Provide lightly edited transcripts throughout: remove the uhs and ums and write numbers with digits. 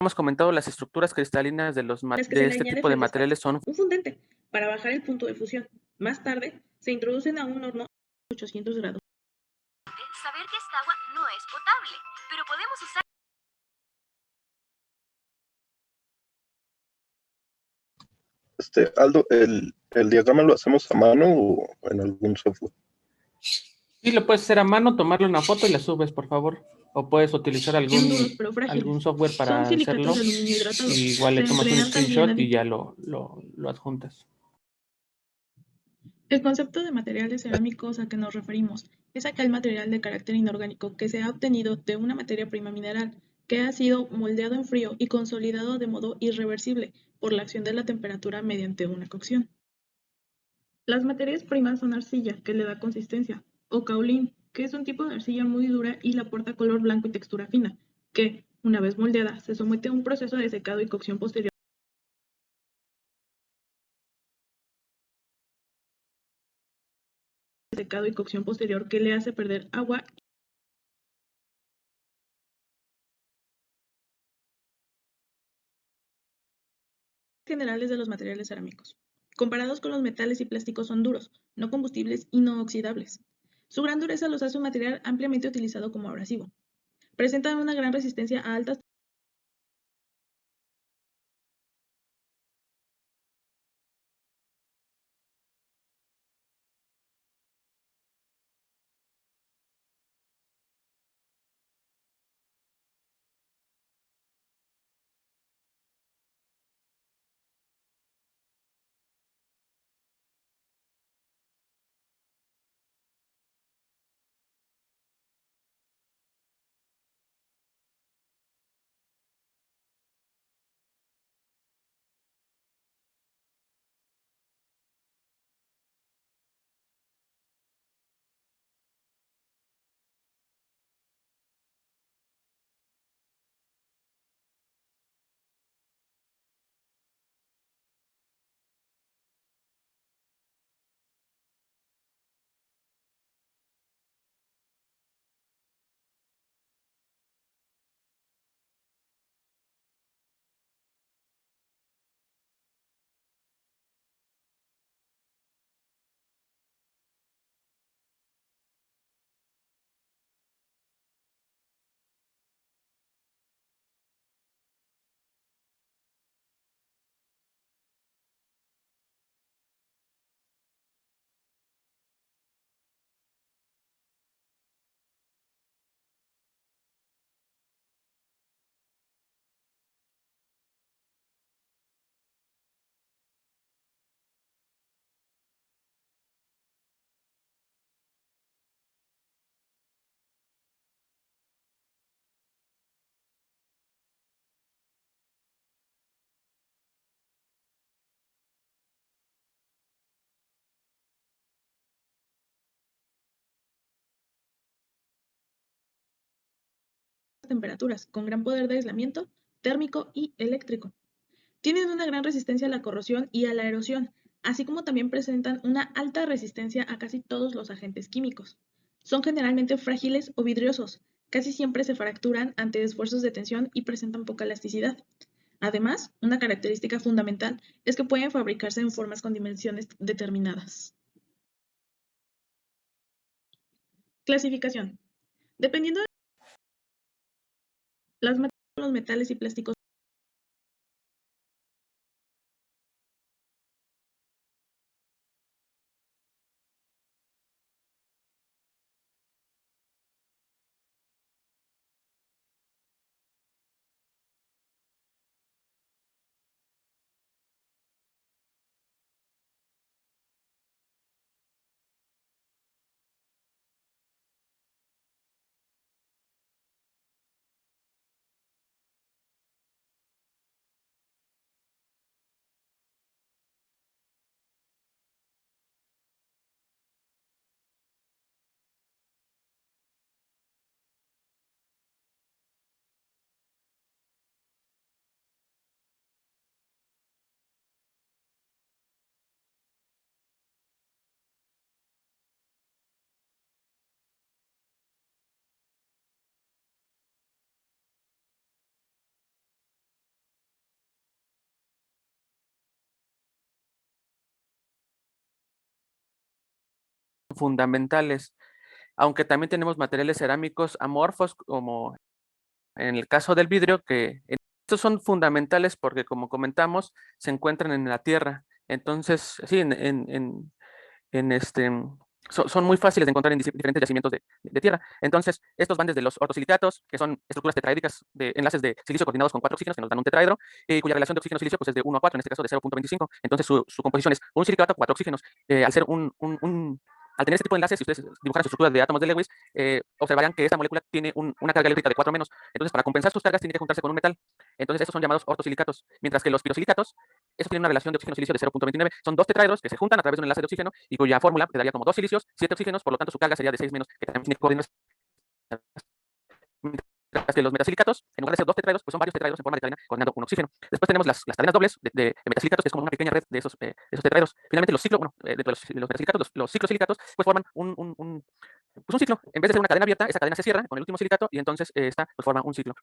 hemos comentado, las estructuras cristalinas de las que se de le este añade tipo de feldespato, materiales son un fundente, para bajar el punto de fusión. Más tarde, se introducen a un horno a 800 grados. Saber que esta agua no es potable, pero podemos usar. Aldo, ¿el diagrama lo hacemos a mano o en algún software? Sí, lo puedes hacer a mano, tomarle una foto y la subes, por favor. O puedes utilizar En duros pero algún frágiles. software Son para silicatos hacerlo. de aluminio hidratado. Y igual le Se tomas un emplean también screenshot y ya aditivos. lo adjuntas. El concepto de materiales cerámicos a que nos referimos es aquel material de carácter inorgánico que se ha obtenido de una materia prima mineral que ha sido moldeado en frío y consolidado de modo irreversible por la acción de la temperatura mediante una cocción. Las materias primas son arcilla, que le da consistencia, o caolín, que es un tipo de arcilla muy dura y le aporta color blanco y textura fina, que, una vez moldeada, se somete a un proceso de secado y cocción posterior que le hace perder agua generales de los materiales cerámicos. Comparados con los metales y plásticos son duros, no combustibles y no oxidables. Su gran dureza los hace un material ampliamente utilizado como abrasivo. Presentan una gran resistencia a altas temperaturas, con gran poder de aislamiento térmico y eléctrico. Tienen una gran resistencia a la corrosión y a la erosión, así como también presentan una alta resistencia a casi todos los agentes químicos. Son generalmente frágiles o vidriosos, casi siempre se fracturan ante esfuerzos de tensión y presentan poca elasticidad. Además, una característica fundamental es que pueden fabricarse en formas con dimensiones determinadas. Clasificación. Dependiendo de los metales y plásticos fundamentales, aunque también tenemos materiales cerámicos amorfos, como en el caso del vidrio, que estos son fundamentales porque, como comentamos, se encuentran en la tierra. Entonces, sí, en son muy fáciles de encontrar en diferentes yacimientos de tierra. Entonces, estos van desde los ortosilicatos, que son estructuras tetraédricas de enlaces de silicio coordinados con 4 oxígenos, que nos dan un tetraedro, cuya relación de oxígeno-silicio pues, es de 1 a 4, en este caso de 0.25. Entonces, su composición es un silicato, 4 oxígenos. Al ser al tener este tipo de enlaces, si ustedes dibujaran su estructura de átomos de Lewis, observarán que esta molécula tiene una carga eléctrica de 4 menos. Entonces, para compensar sus cargas, tiene que juntarse con un metal. Entonces, estos son llamados ortosilicatos. Mientras que los pirosilicatos, estos tienen una relación de oxígeno-silicio de 0.29. Son 2 tetraedros que se juntan a través de un enlace de oxígeno y cuya fórmula quedaría como 2 silicios, 7 oxígenos, por lo tanto, su carga sería de 6 menos, que también tiene coordenadas. Mientras que los metasilicatos, en lugar de ser 2 tetraedros, pues son varios tetraedros en forma de cadena coordinando un oxígeno. Después tenemos las cadenas dobles de metasilicatos, que es como una pequeña red de esos tetraedros. Finalmente, los ciclos, bueno, de los metasilicatos, los ciclosilicatos, pues forman pues un ciclo. En vez de ser una cadena abierta, esa cadena se cierra con el último silicato y entonces esta pues forma un ciclo.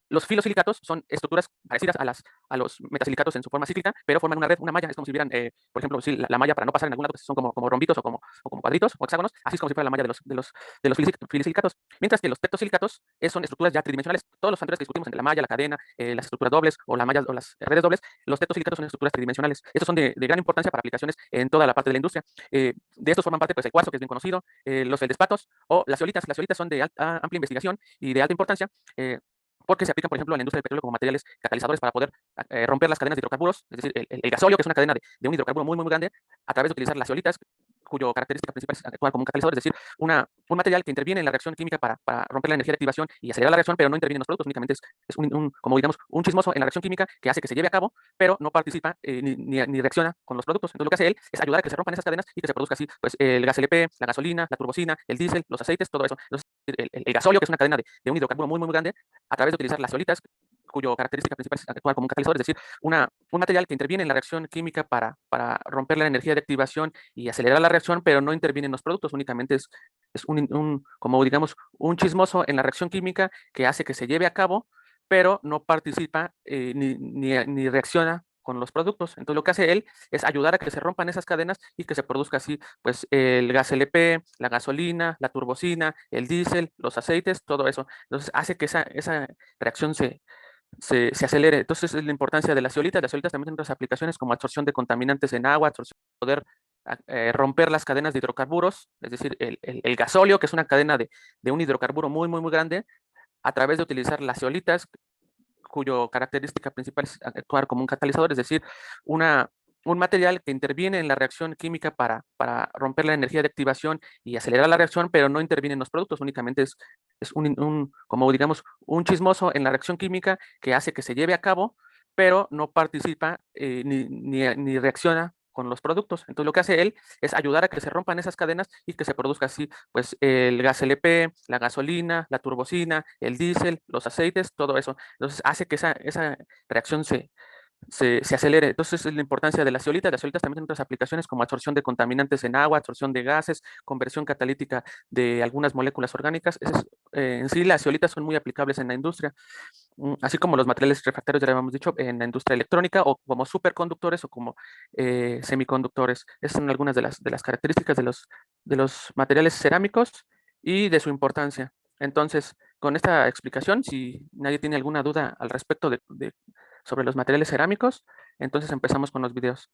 Los filosilicatos son estructuras parecidas a los metasilicatos en su forma cíclica, pero forman una red, una malla. Es como si vieran, por ejemplo, si la malla para no pasar en algún lado, pues son como rombitos o como cuadritos o hexágonos. Así es como si fuera la malla de los filisilicatos. Mientras que los tectosilicatos son estructuras ya tridimensionales. Todos los anteriores que discutimos entre la malla, la cadena, las estructuras dobles o la malla o las redes dobles, los tectosilicatos son estructuras tridimensionales. Estos son de gran importancia para aplicaciones en toda la parte de la industria. De estos forman parte pues, el cuarzo, que es bien conocido, los feldespatos o las zeolitas. Las zeolitas son de amplia investigación y de alta importancia. Porque se aplican, por ejemplo, en la industria del petróleo como materiales catalizadores para poder romper las cadenas de hidrocarburos, es decir, el gasóleo, que es una cadena de un hidrocarburo muy, muy, muy grande, a través de utilizar las zeolitas, cuya característica principal es actuar como un catalizador, es decir, un material que interviene en la reacción química para romper la energía de activación y acelerar la reacción, pero no interviene en los productos, únicamente es como digamos, un chismoso en la reacción química que hace que se lleve a cabo, pero no participa ni reacciona con los productos. Entonces, lo que hace él es ayudar a que se rompan esas cadenas y que se produzca así, pues, el gas LP, la gasolina, la turbocina, el diésel, los aceites, todo eso. Entonces, el gasóleo, que es una cadena de un hidrocarburo muy, muy, muy grande, a través de utilizar las zeolitas, cuya característica principal es actuar como un catalizador, es decir, un material que interviene en la reacción química para romper la energía de activación y acelerar la reacción, pero no interviene en los productos, únicamente es como digamos, un chismoso en la reacción química que hace que se lleve a cabo, pero no participa ni reacciona con los productos. Entonces, lo que hace él es ayudar a que se rompan esas cadenas y que se produzca así, pues, el gas LP, la gasolina, la turbocina, el diésel, los aceites, todo eso. Entonces, hace que esa reacción se acelere. Entonces, es la importancia de las zeolitas. Las zeolitas también tienen otras aplicaciones como absorción de contaminantes en agua, absorción de poder romper las cadenas de hidrocarburos, es decir, el gasóleo, que es una cadena de un hidrocarburo muy, muy, muy grande, a través de utilizar las zeolitas, cuya característica principal es actuar como un catalizador, es decir, un material que interviene en la reacción química para romper la energía de activación y acelerar la reacción, pero no interviene en los productos, únicamente es como digamos, un chismoso en la reacción química que hace que se lleve a cabo, pero no participa ni reacciona con los productos. Entonces, lo que hace él es ayudar a que se rompan esas cadenas y que se produzca así, pues, el gas LP, la gasolina, la turbocina, el diésel, los aceites, todo eso. Entonces, hace que esa reacción se acelere. Entonces, es la importancia de las zeolitas. Las zeolitas también tienen otras aplicaciones como absorción de contaminantes en agua, absorción de gases, conversión catalítica de algunas moléculas orgánicas. En sí, las zeolitas son muy aplicables en la industria, así como los materiales refractarios, ya lo habíamos dicho, en la industria electrónica o como superconductores o como semiconductores. Esas son algunas de las características de los materiales cerámicos y de su importancia. Entonces, con esta explicación, si nadie tiene alguna duda al respecto sobre los materiales cerámicos, entonces empezamos con los videos.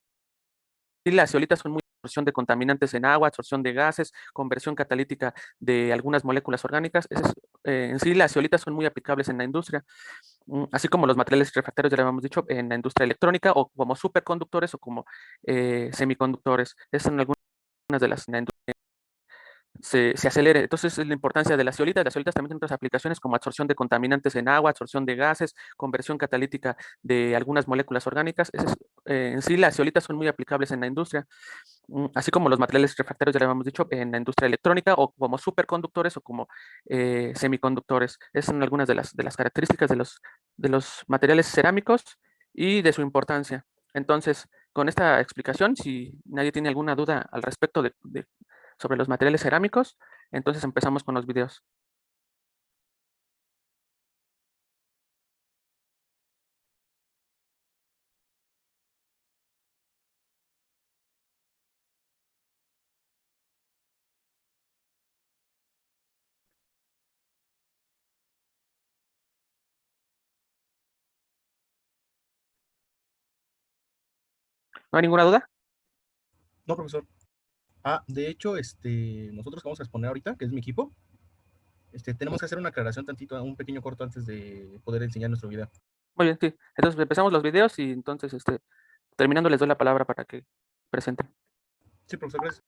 Y las zeolitas son muy absorción de contaminantes en agua, absorción de gases, conversión catalítica de algunas moléculas orgánicas. En sí, las zeolitas son muy aplicables en la industria, así como los materiales refractarios, ya lo habíamos dicho, en la industria electrónica o como superconductores o como semiconductores. Esas son algunas de las en la industria se acelere. Entonces, es la importancia de las zeolitas. Las zeolitas también tienen otras aplicaciones como absorción de contaminantes en agua, absorción de gases, conversión catalítica de algunas moléculas orgánicas. En sí, las zeolitas son muy aplicables en la industria, así como los materiales refractarios, ya lo habíamos dicho, en la industria electrónica o como superconductores o como semiconductores. Esas son algunas de las características de los materiales cerámicos y de su importancia. Entonces, con esta explicación, si nadie tiene alguna duda al respecto sobre los materiales cerámicos, entonces empezamos con los videos. ¿No hay ninguna duda? No, profesor. Ah, de hecho, nosotros que vamos a exponer ahorita, que es mi equipo, tenemos que hacer una aclaración tantito, un pequeño corto antes de poder enseñar nuestro video. Muy bien, sí. Entonces empezamos los videos y entonces, terminando les doy la palabra para que presenten. Sí, profesor, gracias.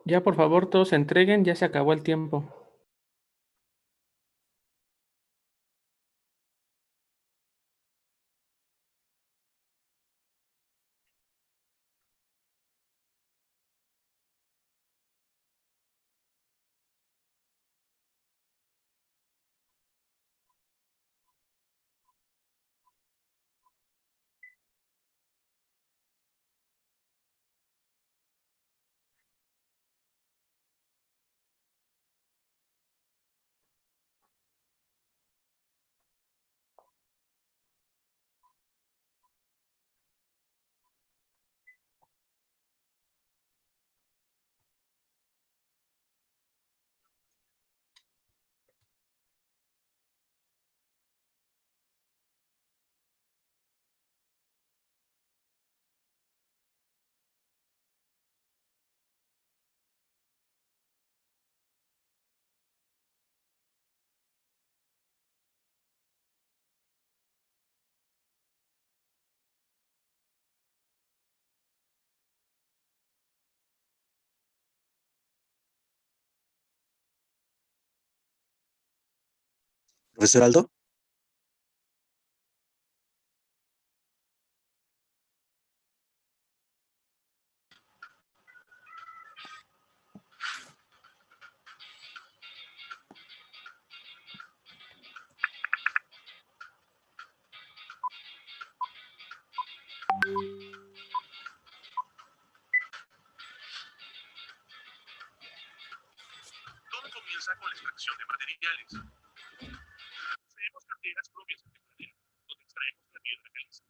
Ya, por favor, todos se entreguen, ya se acabó el tiempo. Profesor Aldo. Todo comienza con la extracción de materiales. Poseemos canteras propias de madera, donde extraemos la piedra caliza.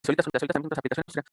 Solitas también otras aplicaciones.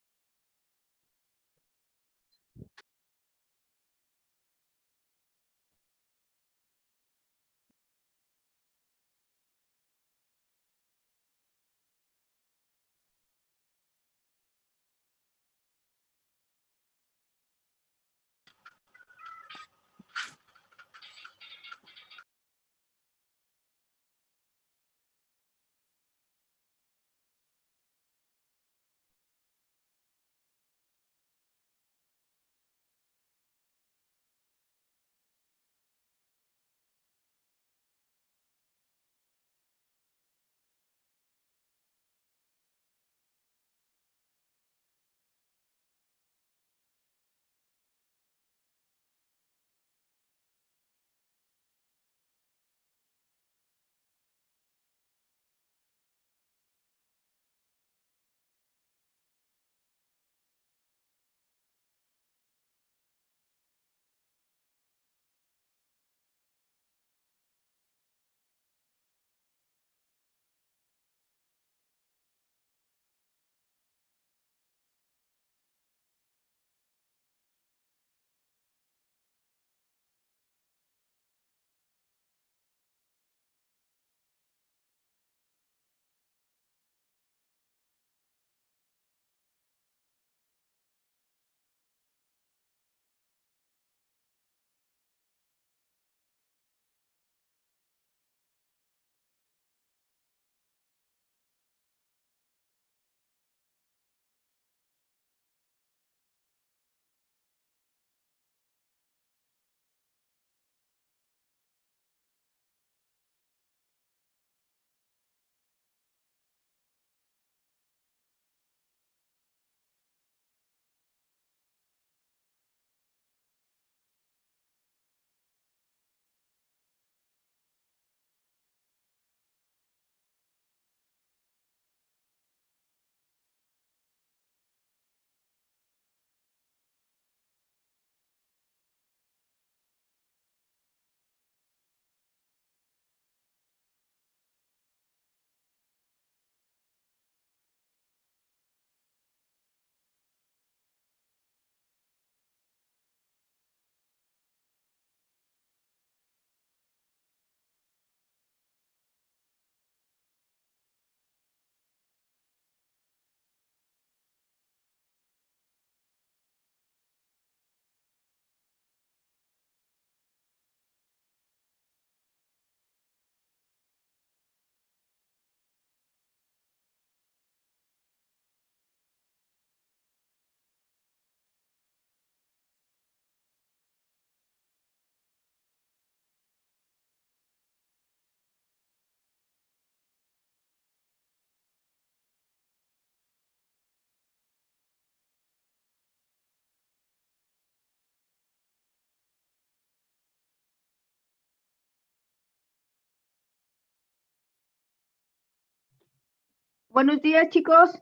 Buenos días, chicos.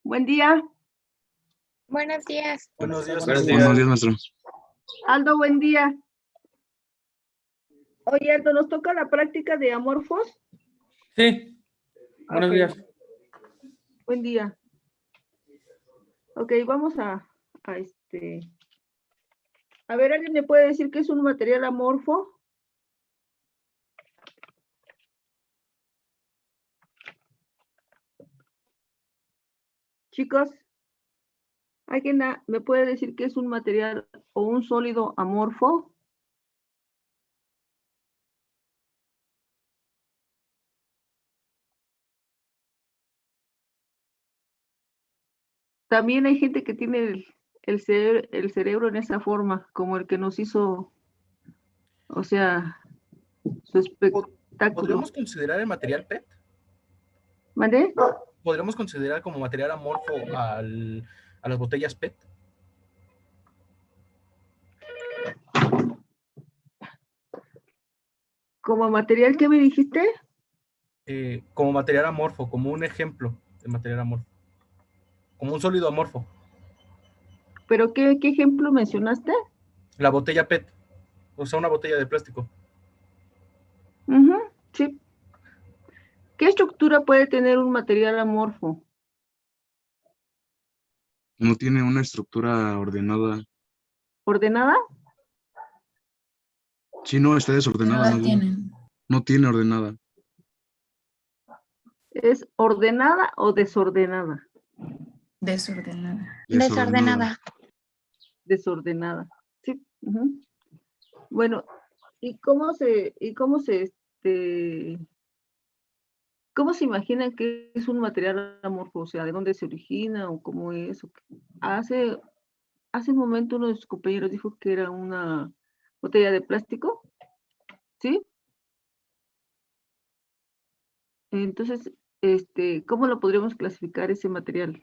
Buen día. Buenos días. Buenos días. Buenos días, maestro. Aldo, buen día. Oye, Aldo, ¿nos toca la práctica de amorfos? Sí. Buenos Ok. días. Buen día. Ok, vamos a A ver, ¿alguien me puede decir qué es un material amorfo? Chicos, ¿alguien me puede decir qué es un material o un sólido amorfo? También hay gente que tiene el cerebro en esa forma, como el que nos hizo, o sea, su espectáculo. ¿Podríamos considerar el material PET? ¿Mande? ¿Podríamos considerar como material amorfo a las botellas PET? ¿Como material que me dijiste? Como material amorfo, como un ejemplo de material amorfo. Como un sólido amorfo. ¿Pero qué ejemplo mencionaste? La botella PET, o sea, una botella de plástico. Sí. ¿Qué estructura puede tener un material amorfo? No tiene una estructura ordenada. ¿Ordenada? Sí, no, está desordenada. No la tienen. No tiene ordenada. ¿Es ordenada o desordenada? Desordenada. Desordenada. Desordenada. Sí. Bueno, ¿y cómo se imaginan que es un material amorfo? O sea, ¿de dónde se origina o cómo es? Hace un momento uno de sus compañeros dijo que era una botella de plástico, ¿sí? Entonces, ¿cómo lo podríamos clasificar ese material?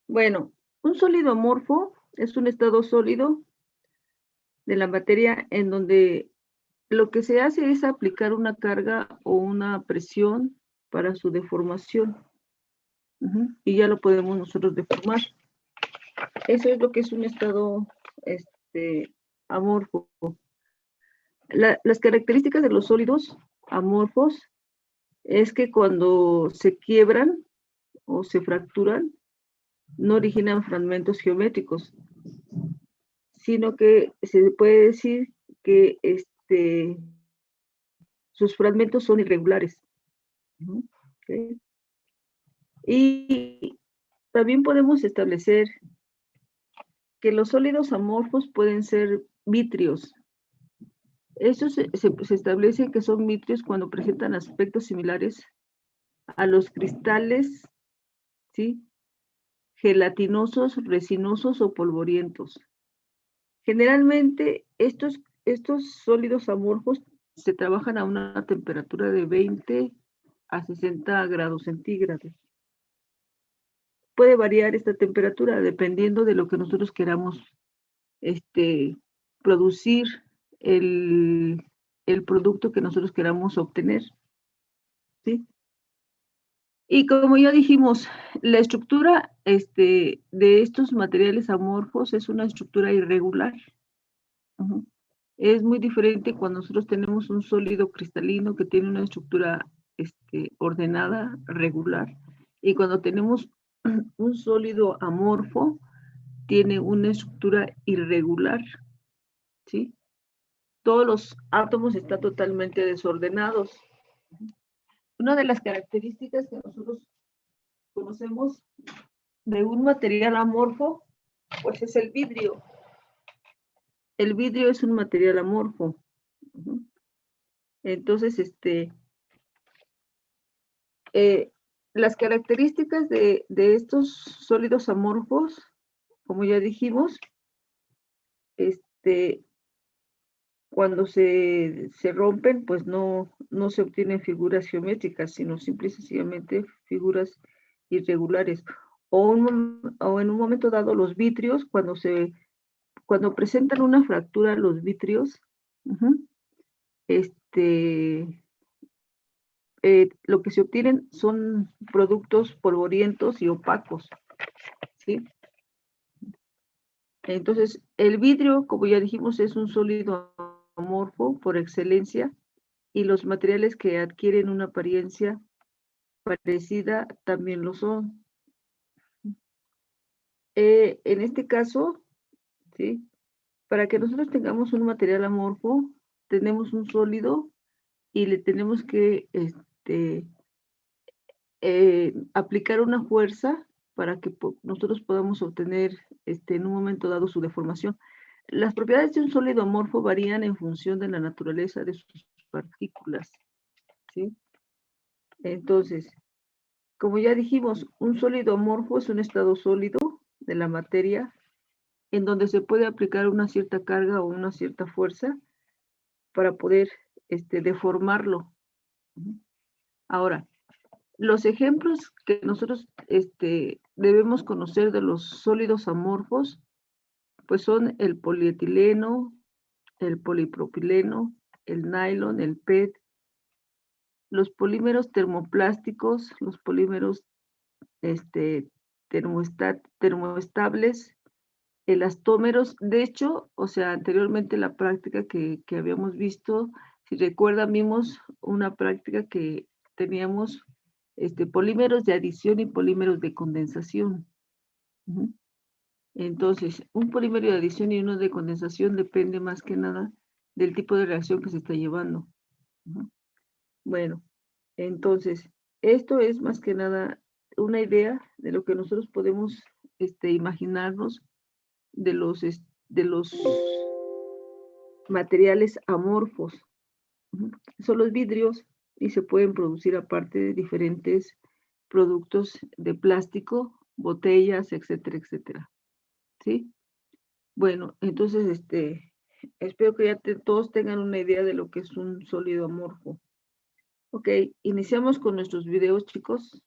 Bueno, un sólido amorfo es un estado sólido de la materia en donde lo que se hace es aplicar una carga o una presión para su deformación. Y ya lo podemos nosotros deformar. Eso es lo que es un estado amorfo. Las características de los sólidos amorfos es que cuando se quiebran o se fracturan, no originan fragmentos geométricos, sino que se puede decir que sus fragmentos son irregulares. ¿Okay? Y también podemos establecer que los sólidos amorfos pueden ser vítreos. Estos se establece que son vítreos cuando presentan aspectos similares a los cristales, ¿sí? Gelatinosos, resinosos o polvorientos. Generalmente estos sólidos amorfos se trabajan a una temperatura de 20 a 60 grados centígrados. Puede variar esta temperatura dependiendo de lo que nosotros queramos producir, el producto que nosotros queramos obtener, ¿sí? Y como ya dijimos, la estructura de estos materiales amorfos es una estructura irregular. Es muy diferente cuando nosotros tenemos un sólido cristalino que tiene una estructura ordenada, regular, y cuando tenemos un sólido amorfo, tiene una estructura irregular, ¿sí? Todos los átomos están totalmente desordenados. Una de las características que nosotros conocemos de un material amorfo, pues es el vidrio. El vidrio es un material amorfo. Entonces, las características de estos sólidos amorfos, como ya dijimos, cuando se rompen, pues no se obtienen figuras geométricas, sino simple y sencillamente figuras irregulares. O en un momento dado, los vitrios, cuando presentan una fractura, los vitrios, lo que se obtienen son productos polvorientos y opacos, ¿sí? Entonces, el vidrio, como ya dijimos, es un sólido amorfo por excelencia, y los materiales que adquieren una apariencia parecida también lo son. En este caso, ¿sí? Para que nosotros tengamos un material amorfo, tenemos un sólido y le tenemos que aplicar una fuerza para que nosotros podamos obtener en un momento dado su deformación. Las propiedades de un sólido amorfo varían en función de la naturaleza de sus partículas, ¿sí? Entonces, como ya dijimos, un sólido amorfo es un estado sólido de la materia en donde se puede aplicar una cierta carga o una cierta fuerza para poder deformarlo. Ahora, los ejemplos que nosotros debemos conocer de los sólidos amorfos, pues son el polietileno, el polipropileno, el nylon, el PET, los polímeros termoplásticos, los polímeros termoestables, elastómeros. De hecho, o sea, anteriormente la práctica que habíamos visto, si recuerdan, vimos una práctica que teníamos polímeros de adición y polímeros de condensación. Entonces, un polímero de adición y uno de condensación depende más que nada del tipo de reacción que se está llevando. Bueno, entonces, esto es más que nada una idea de lo que nosotros podemos imaginarnos de los materiales amorfos. Son los vidrios y se pueden producir aparte de diferentes productos de plástico, botellas, etcétera, etcétera. ¿Sí? Bueno, entonces espero que ya todos tengan una idea de lo que es un sólido amorfo. Ok, iniciamos con nuestros videos, chicos.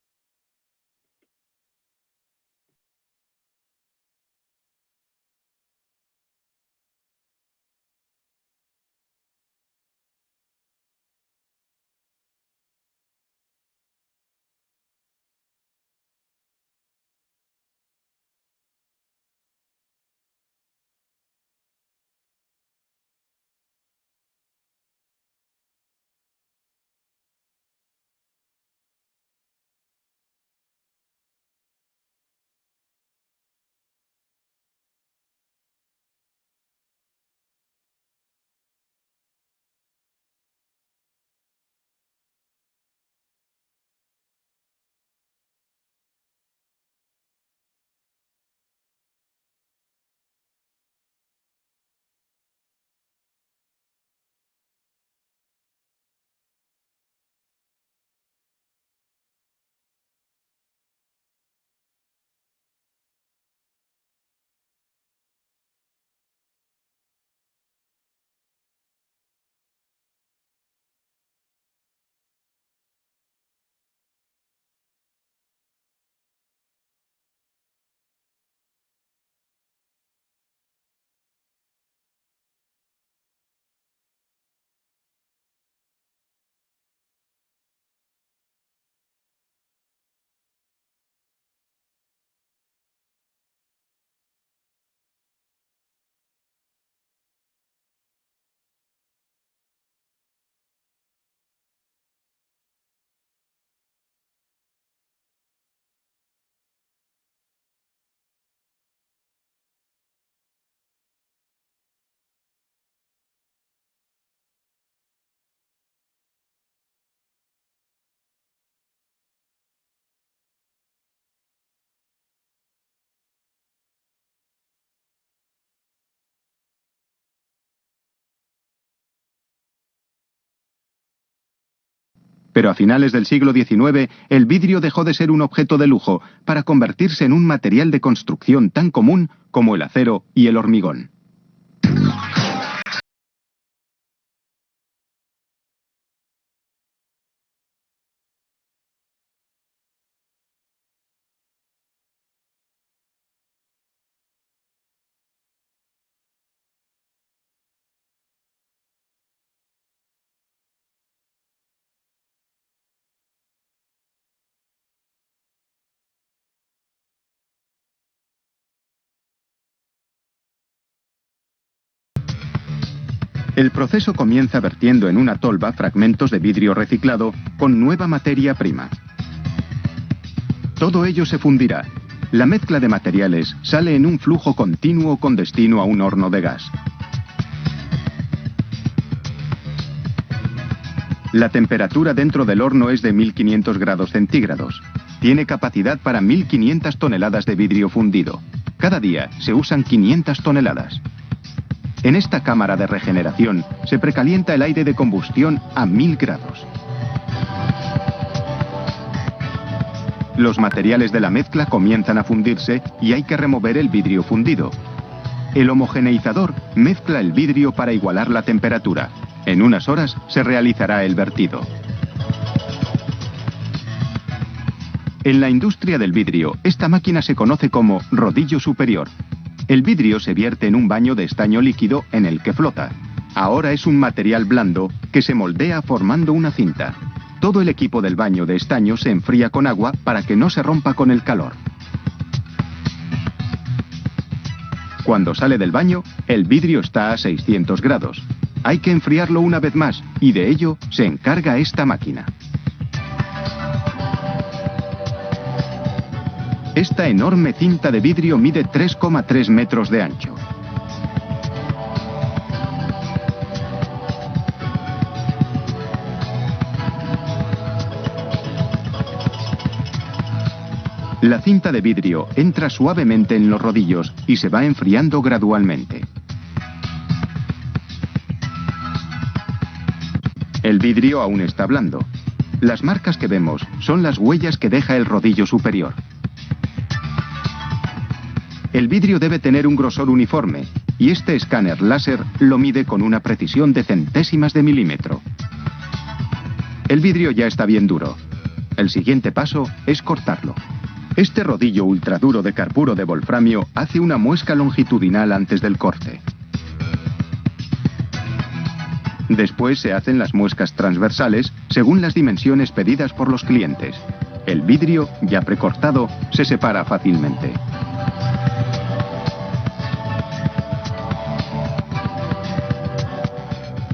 Pero a finales del siglo XIX, el vidrio dejó de ser un objeto de lujo para convertirse en un material de construcción tan común como el acero y el hormigón. El proceso comienza vertiendo en una tolva fragmentos de vidrio reciclado con nueva materia prima. Todo ello se fundirá. La mezcla de materiales sale en un flujo continuo con destino a un horno de gas. La temperatura dentro del horno es de 1500 grados centígrados. Tiene capacidad para 1500 toneladas de vidrio fundido. Cada día se usan 500 toneladas. En esta cámara de regeneración se precalienta el aire de combustión a 1000 grados. Los materiales de la mezcla comienzan a fundirse y hay que remover el vidrio fundido. El homogeneizador mezcla el vidrio para igualar la temperatura. En unas horas se realizará el vertido. En la industria del vidrio, esta máquina se conoce como rodillo superior. El vidrio se vierte en un baño de estaño líquido en el que flota. Ahora es un material blando que se moldea formando una cinta. Todo el equipo del baño de estaño se enfría con agua para que no se rompa con el calor. Cuando sale del baño, el vidrio está a 600 grados. Hay que enfriarlo una vez más y de ello se encarga esta máquina. Esta enorme cinta de vidrio mide 3,3 metros de ancho. La cinta de vidrio entra suavemente en los rodillos y se va enfriando gradualmente. El vidrio aún está blando. Las marcas que vemos son las huellas que deja el rodillo superior. El vidrio debe tener un grosor uniforme y este escáner láser lo mide con una precisión de centésimas de milímetro. El vidrio ya está bien duro. El siguiente paso es cortarlo. Este rodillo ultraduro de carburo de wolframio hace una muesca longitudinal antes del corte. Después se hacen las muescas transversales según las dimensiones pedidas por los clientes. El vidrio, ya precortado, se separa fácilmente.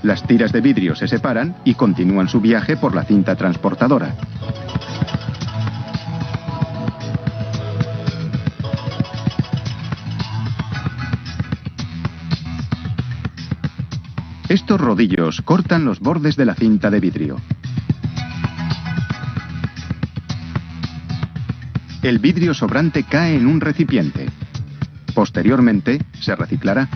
Las tiras de vidrio se separan y continúan su viaje por la cinta transportadora. Estos rodillos cortan los bordes de la cinta de vidrio. El vidrio sobrante cae en un recipiente. Posteriormente, se reciclará.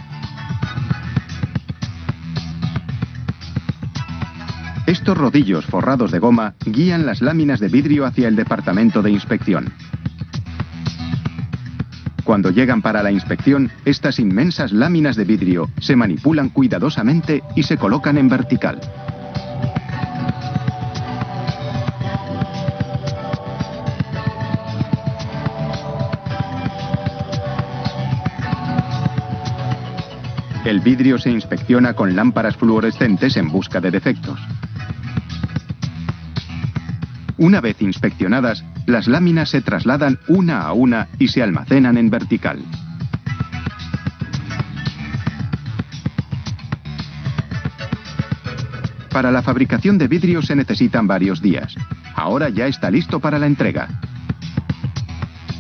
Estos rodillos forrados de goma guían las láminas de vidrio hacia el departamento de inspección. Cuando llegan para la inspección, estas inmensas láminas de vidrio se manipulan cuidadosamente y se colocan en vertical. El vidrio se inspecciona con lámparas fluorescentes en busca de defectos. Una vez inspeccionadas, las láminas se trasladan una a una y se almacenan en vertical. Para la fabricación de vidrio se necesitan varios días. Ahora ya está listo para la entrega.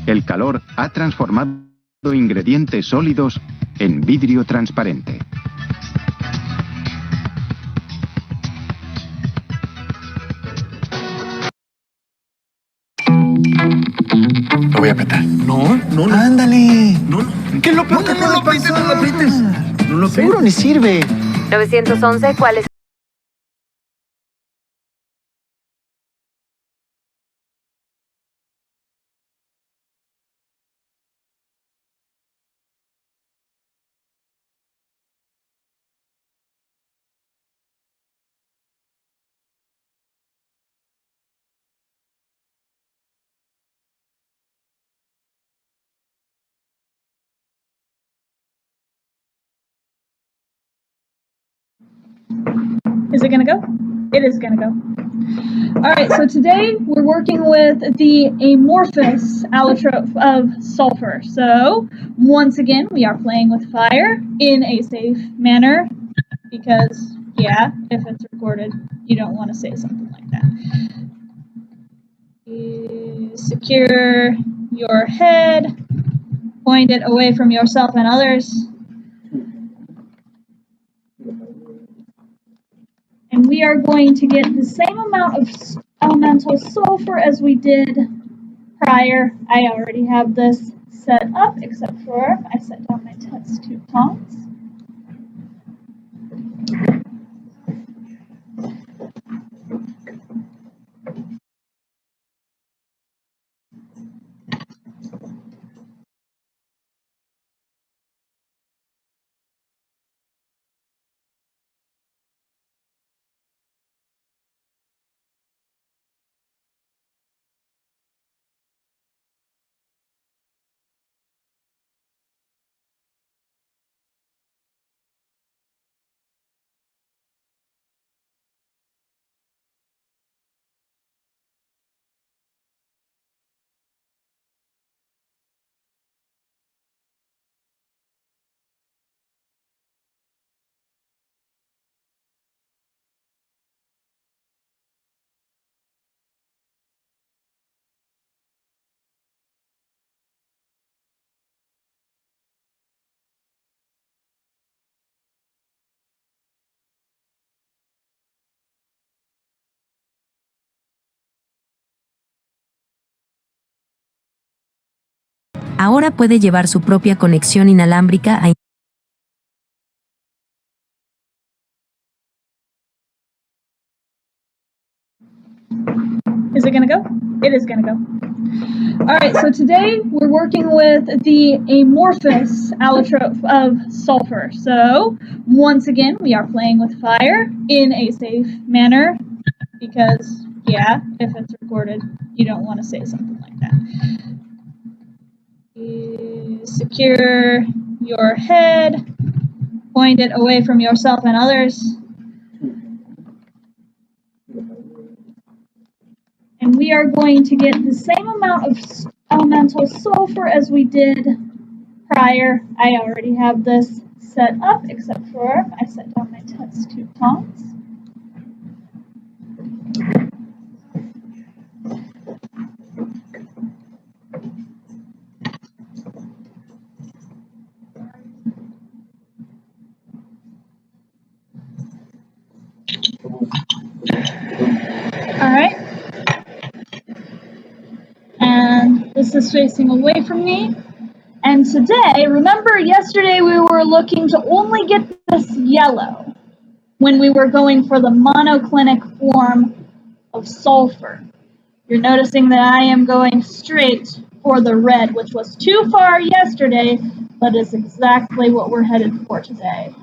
El calor ha transformado ingredientes sólidos en vidrio transparente. Lo voy a apretar. No. Ándale. No. ¿Qué es lo peor que No lo aprietes, no lo aprietes. No lo Seguro ni sirve. 911, ¿cuál es? Is it gonna go? It is gonna go. Alright, so today we're working with the amorphous allotrope of sulfur. So, once again, we are playing with fire in a safe manner. because, yeah, if it's recorded, you don't want to say something like that. Secure your head, point it away from yourself and others. And we are going to get the same amount of elemental sulfur as we did prior. I already have this set up, except for I set down my test tube tongs. Ahora puede llevar su propia conexión inalámbrica a Is it gonna go? It is gonna go. Alright, so today we're working with the amorphous allotrope of sulfur. So, once again, we are playing with fire in a safe manner because, yeah, if it's recorded, you don't want to say something like that. Secure your head, point it away from yourself and others. And we are going to get the same amount of elemental sulfur as we did prior. I already have this set up, except for I set down my test tube tongs. Alright. And this is facing away from me. And today, remember yesterday we were looking to only get this yellow when we were going for the monoclinic form of sulfur. You're noticing that I am going straight for the red, which was too far yesterday, but is exactly what we're headed for today.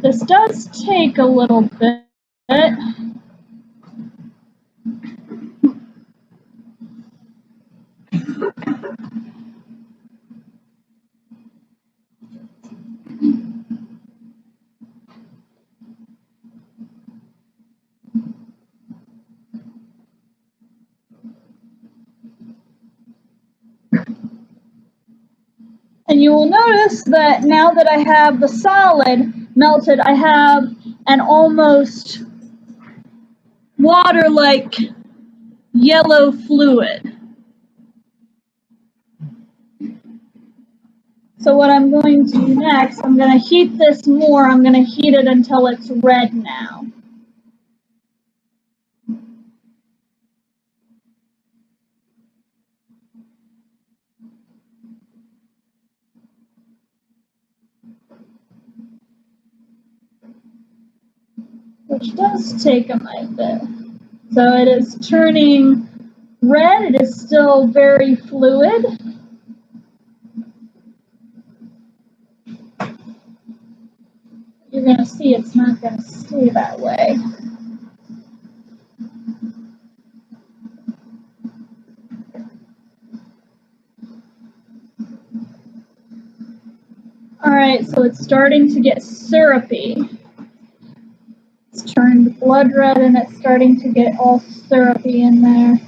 This does take a little bit. And you will notice that now that I have the solid melted, I have an almost water-like yellow fluid. So what I'm going to do next, I'm going to heat this more. I'm going to heat it until it's red now. Which does take a bit. So it is turning red. It is still very fluid. You're going to see it's not going to stay that way. Alright, so it's starting to get syrupy. It's turned blood red and it's starting to get all syrupy in there.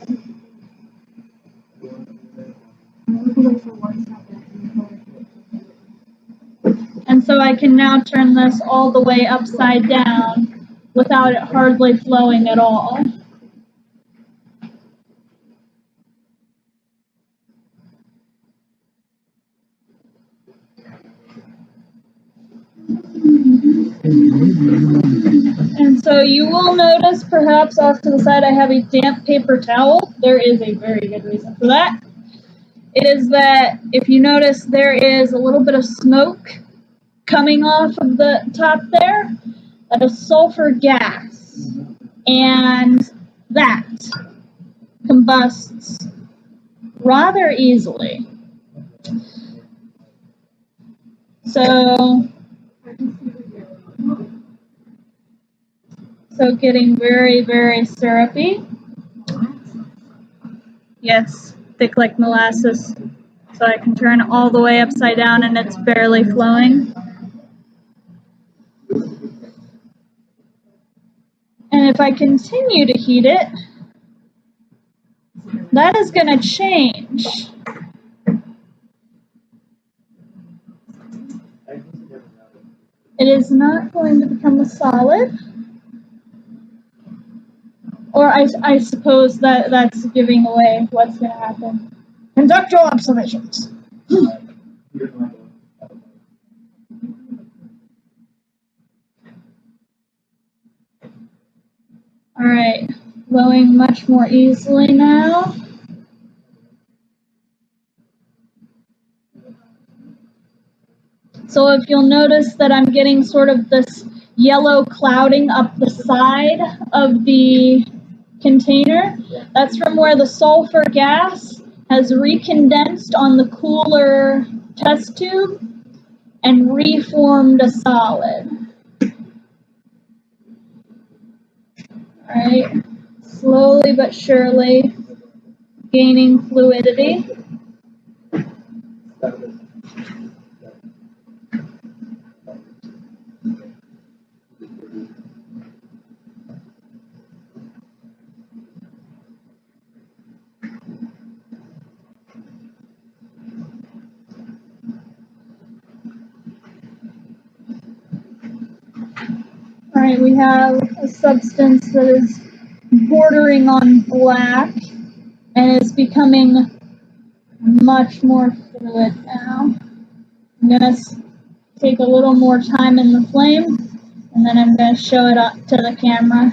And so I can now turn this all the way upside down without it hardly flowing at all. And so you will notice perhaps off to the side I have a damp paper towel. There is a very good reason for that. It is that if you notice there is a little bit of smoke coming off of the top there, that is sulfur gas. And that combusts rather easily. So getting very, very syrupy. Yes, thick like molasses. So I can turn it all the way upside down and it's barely flowing. And if I continue to heat it, that is going to change. It is not going to become a solid. Or I suppose that's giving away what's going to happen. Conduct your observations. All right, flowing much more easily now. So if you'll notice that I'm getting sort of this yellow clouding up the side of the container, that's from where the sulfur gas has recondensed on the cooler test tube and reformed a solid. All right, slowly but surely gaining fluidity. All right, we have a substance that is bordering on black and is becoming much more fluid now. I'm going to take a little more time in the flame and then I'm going to show it up to the camera.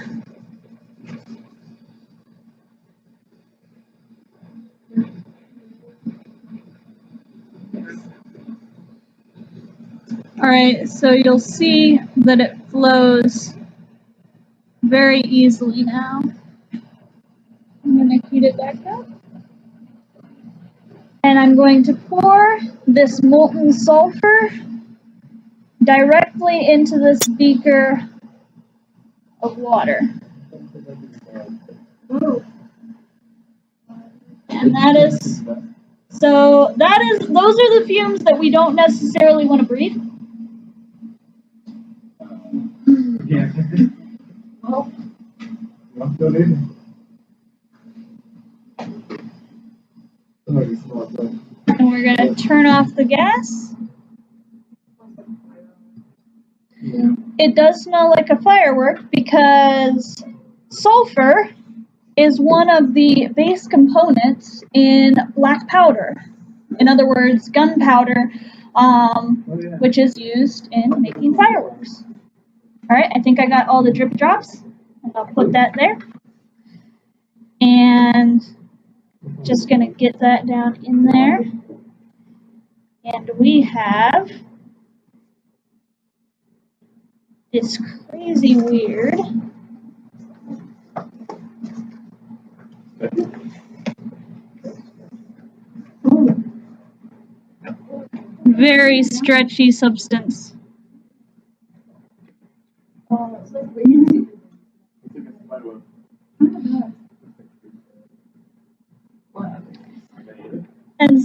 All right, so you'll see that it flows very easily now. I'm going to heat it back up. And I'm going to pour this molten sulfur directly into this beaker of water. And those are the fumes that we don't necessarily want to breathe. And we're going to turn off the gas. It does smell like a firework because sulfur is one of the base components in black powder. In other words, gunpowder, which is used in making fireworks. All right, I think I got all the drip drops. And I'll put that there. And just going to get that down in there. And we have this crazy weird very stretchy substance. And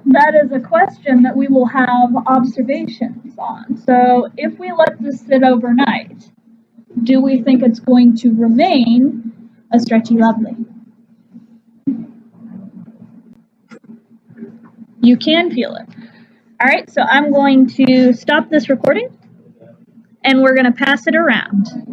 that is a question that we will have observations on. So if we let this sit overnight, do we think it's going to remain a stretchy lovely? You can feel it. All right, so I'm going to stop this recording and we're going to pass it around.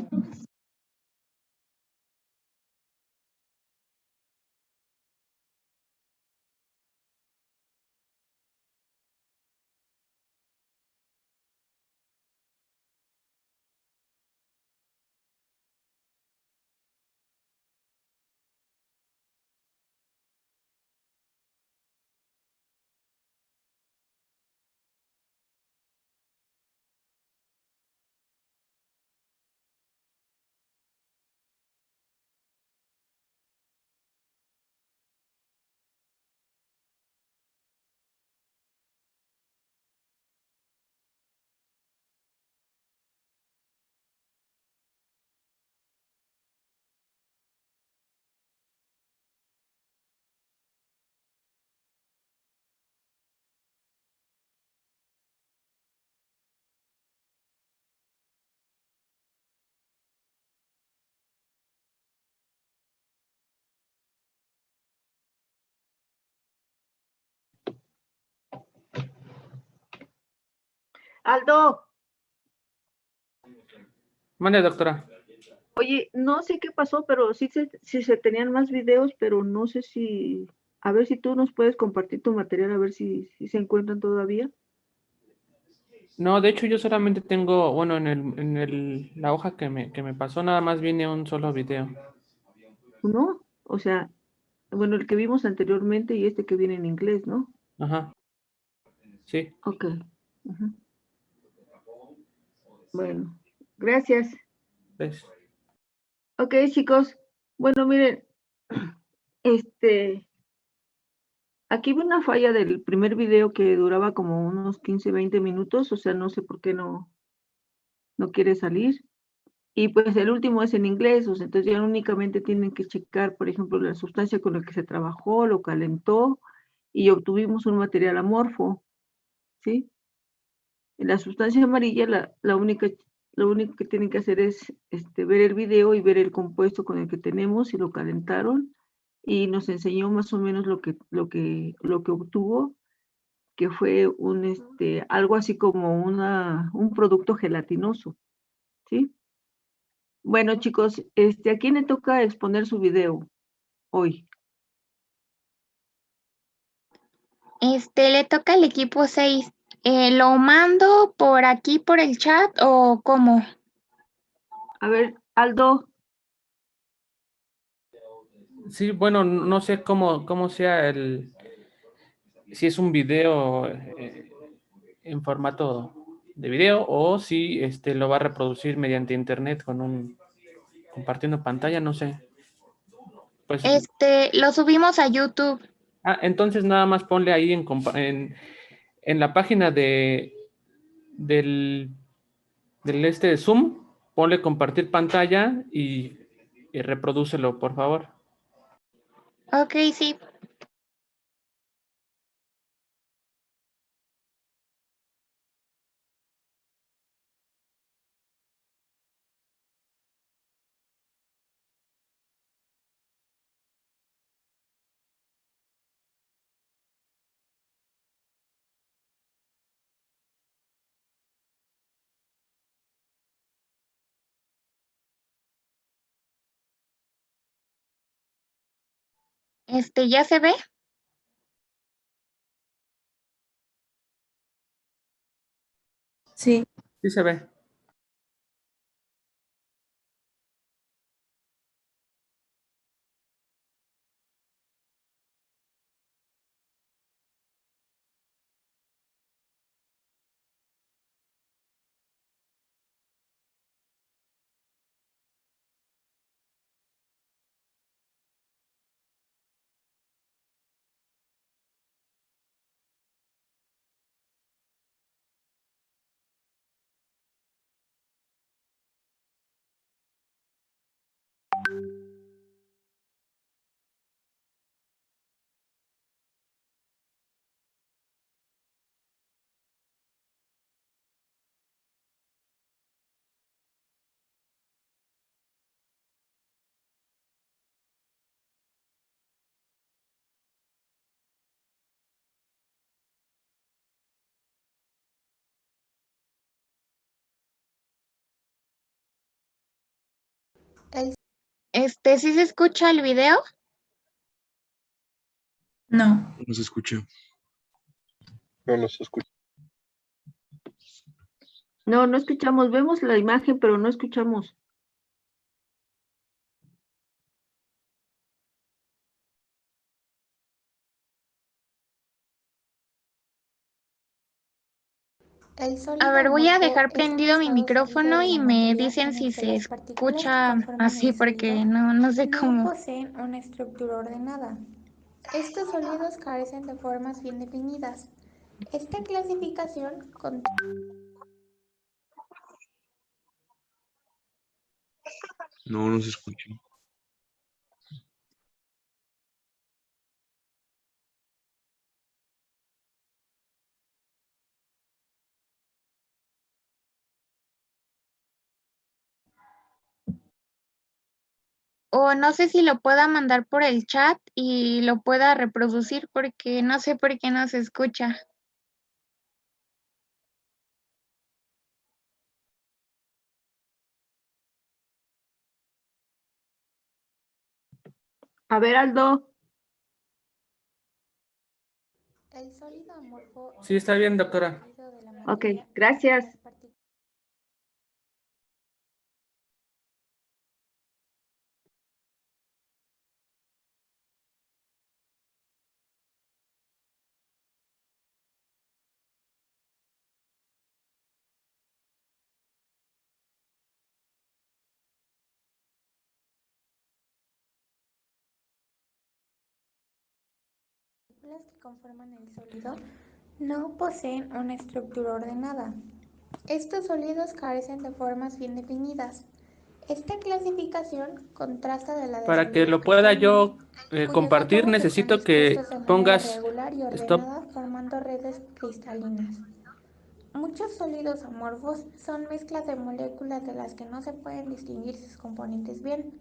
Aldo, Mande, doctora. oye, no sé qué pasó, pero sí se tenían más videos, pero no sé si, a ver si tú nos puedes compartir tu material, a ver si se encuentran todavía. No, de hecho yo solamente tengo, bueno, la hoja que me pasó nada más viene un solo video. ¿No? O sea, bueno, el que vimos anteriormente y este que viene en inglés, ¿no? Ajá. Sí. Ok. Ujú. Bueno, gracias. ¿Ves? Ok, chicos. Bueno, miren, aquí vi una falla del primer video que duraba como unos 15, 20 minutos, o sea, no sé por qué no quiere salir. Y pues el último es en inglés, o sea, entonces ya únicamente tienen que checar, por ejemplo, la sustancia con la que se trabajó, lo calentó y obtuvimos un material amorfo, ¿sí? En la sustancia amarilla, lo único que tienen que hacer es ver el video y ver el compuesto con el que tenemos y lo calentaron y nos enseñó más o menos lo que obtuvo, que fue algo así como un producto gelatinoso, ¿sí? Bueno, chicos, ¿a quién le toca exponer su video hoy? Le toca al equipo 6. ¿Lo mando por aquí, por el chat o cómo? A ver, Aldo. Sí, bueno, no sé cómo sea si es un video en formato de video o si lo va a reproducir mediante internet compartiendo pantalla, no sé. Pues, Lo subimos a YouTube. entonces nada más ponle ahí en la página del de Zoom, ponle compartir pantalla y reprodúcelo, por favor. Ok, sí. ¿Ya se ve? Sí. Sí se ve. ¿Sí se escucha el video? No. No se escucha. No nos escucha. No, no escuchamos. Vemos la imagen, pero no escuchamos. A ver, voy a dejar prendido mi micrófono y me dicen si se escucha así porque no sé No cómo. poseen una estructura ordenada. Estos sólidos carecen de formas bien definidas. Esta clasificación No, no se escucha. O no sé si lo pueda mandar por el chat y lo pueda reproducir porque no sé por qué no se escucha. A ver, Aldo. el sólido amorfo Sí, está bien, doctora. de la Ok, materia gracias. Las que conforman el sólido no poseen una estructura ordenada. Estos sólidos carecen de formas bien definidas. Esta clasificación contrasta de la de Para que sólidos lo pueda cristalinos, yo cuyos compartir, átomos están necesito que dispuestos de manera pongas regular y stop. ordenada formando redes cristalinas. Muchos sólidos amorfos son mezclas de moléculas de las que no se pueden distinguir sus componentes bien.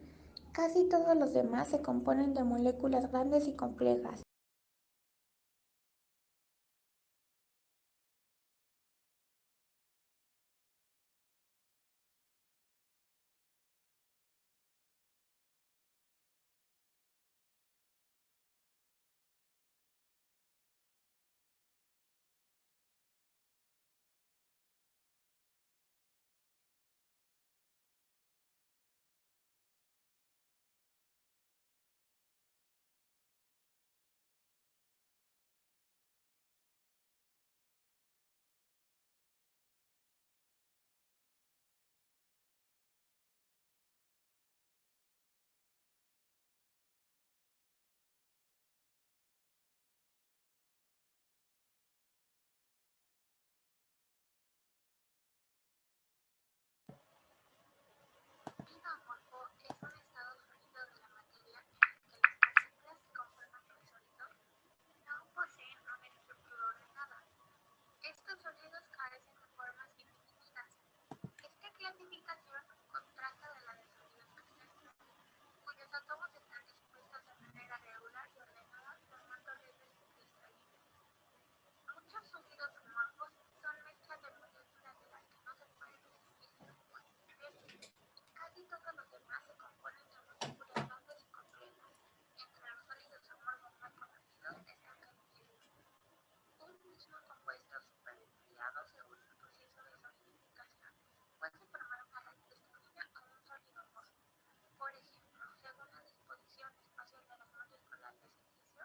Casi todos los demás se componen de moléculas grandes y complejas. Estos sólidos carecen de formas bien definidas. Esta clasificación contrasta de la de sólidos cristalinos, cuyos átomos están dispuestos de manera regular y ordenada formando redes cristalinas. Muchos sólidos amorfos son mezclas de moléculas de las que no se pueden distinguir sus componentes bien. Casi todos los demás se componen de moléculas grandes y complejas. Entre los sólidos amorfos más conocidos destacan un mismo compuesto superenfriado según el proceso de solidificación puede formar una red cristalina o un sólido amorfo. Por ejemplo, según la disposición espacial de las moléculas de silicio,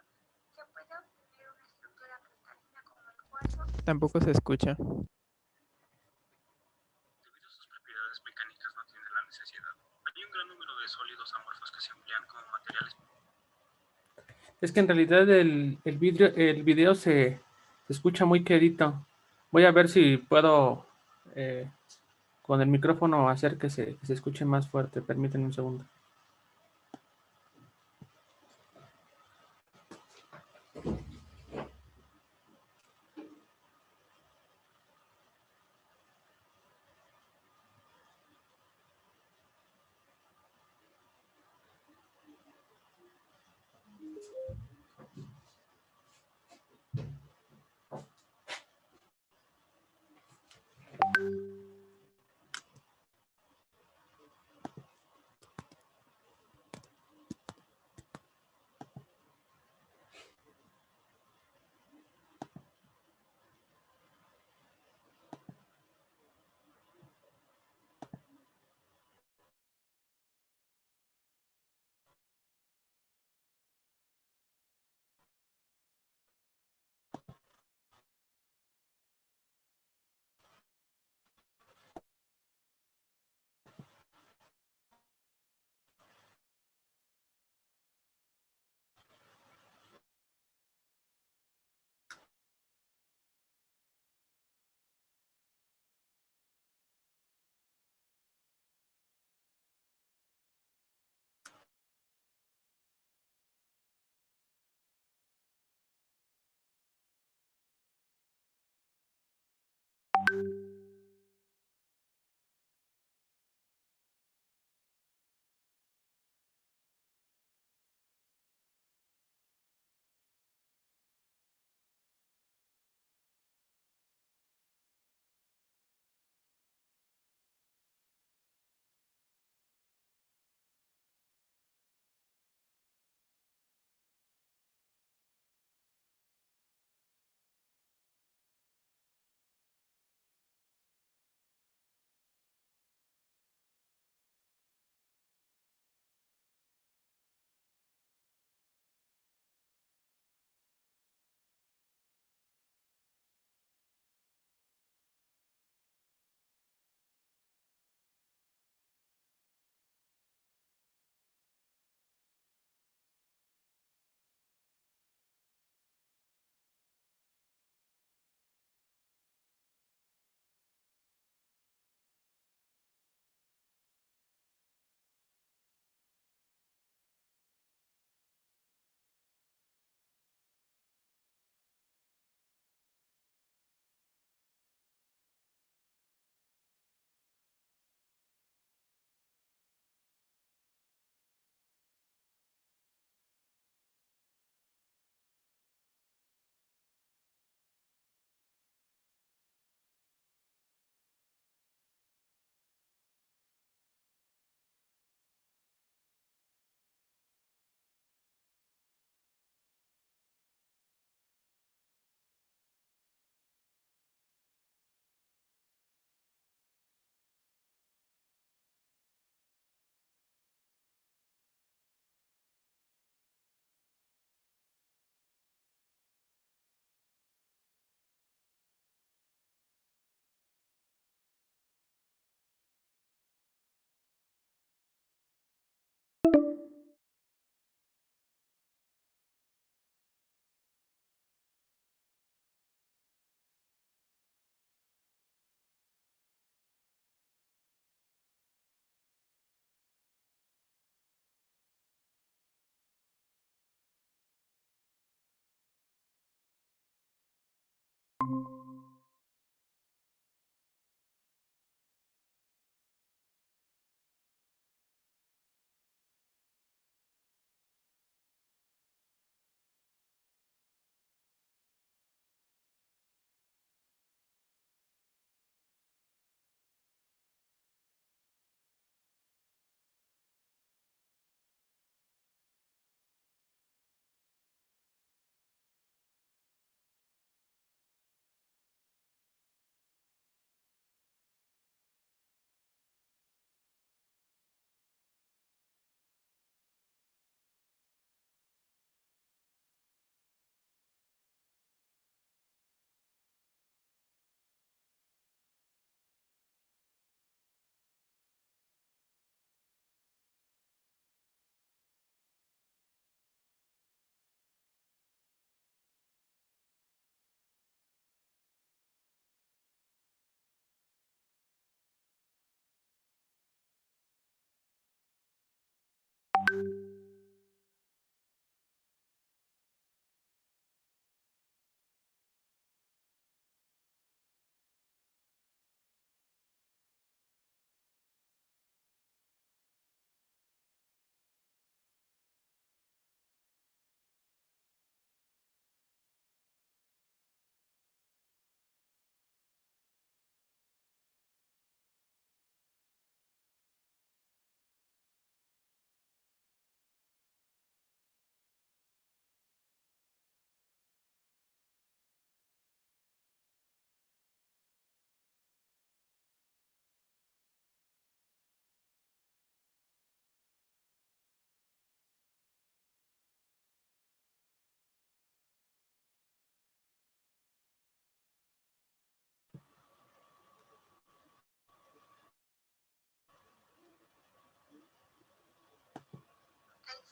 se puede obtener una estructura cristalina como el cuarzo. Tampoco se escucha. Debido a sus propiedades mecánicas no tiene la necesidad. Hay un gran número de sólidos amorfos que se emplean como materiales. Es que en realidad el video se escucha muy quedito. Voy a ver si puedo con el micrófono hacer que se escuche más fuerte. Permítanme un segundo.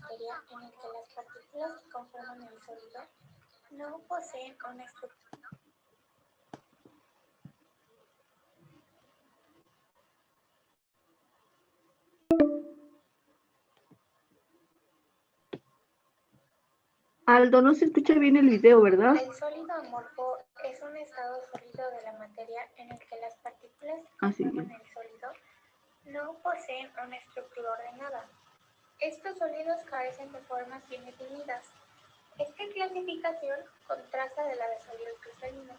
Sería en el que las partículas que conforman el sólido no poseen una estructura. Aldo, no se escucha bien el video, ¿verdad? El sólido amorfo es un estado sólido de la materia en el que las partículas que Así conforman es. el sólido no poseen una estructura ordenada. Estos sólidos carecen de formas bien definidas. Esta clasificación contrasta de la de sólidos cristalinos,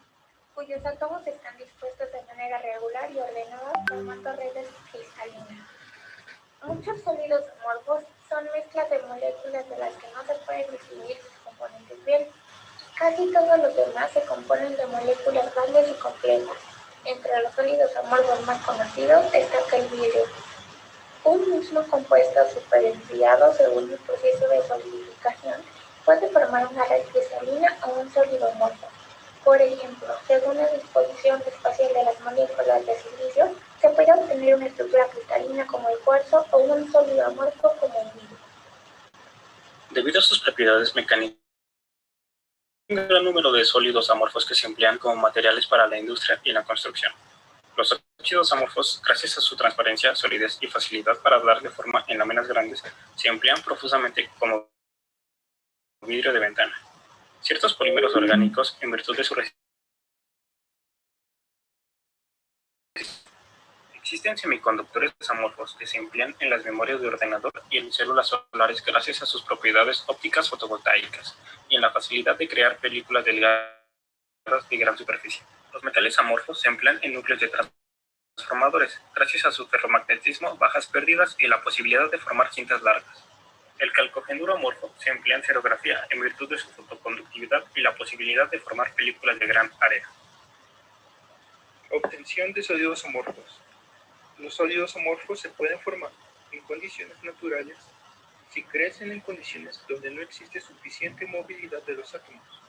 cuyos átomos están dispuestos de manera regular y ordenada formando redes cristalinas. Muchos sólidos amorfos son mezclas de moléculas de las que no se pueden distinguir sus componentes bien. Casi todos los demás se componen de moléculas grandes y complejas. Entre los sólidos amorfos más conocidos destaca el vidrio. Un mismo compuesto superenfriado según el proceso de solidificación puede formar una red cristalina o un sólido amorfo. Por ejemplo, según la disposición espacial de las moléculas de silicio, se puede obtener una estructura cristalina como el cuarzo o un sólido amorfo como el vidrio. Debido a sus propiedades mecánicas, hay un gran número de sólidos amorfos que se emplean como materiales para la industria y la construcción. Los óxidos amorfos, gracias a su transparencia, solidez y facilidad para darle forma en láminas grandes, se emplean profusamente como vidrio de ventana. Ciertos polímeros orgánicos, en virtud de su resistencia, existen semiconductores amorfos que se emplean en las memorias de ordenador y en células solares gracias a sus propiedades ópticas fotovoltaicas y en la facilidad de crear películas delgadas de gran superficie. Los metales amorfos se emplean en núcleos de transformadores gracias a su ferromagnetismo, bajas pérdidas y la posibilidad de formar cintas largas. El calcogenuro amorfo se emplea en serografía en virtud de su fotoconductividad y la posibilidad de formar películas de gran área. Obtención de sólidos amorfos. Los sólidos amorfos se pueden formar en condiciones naturales si crecen en condiciones donde no existe suficiente movilidad de los átomos.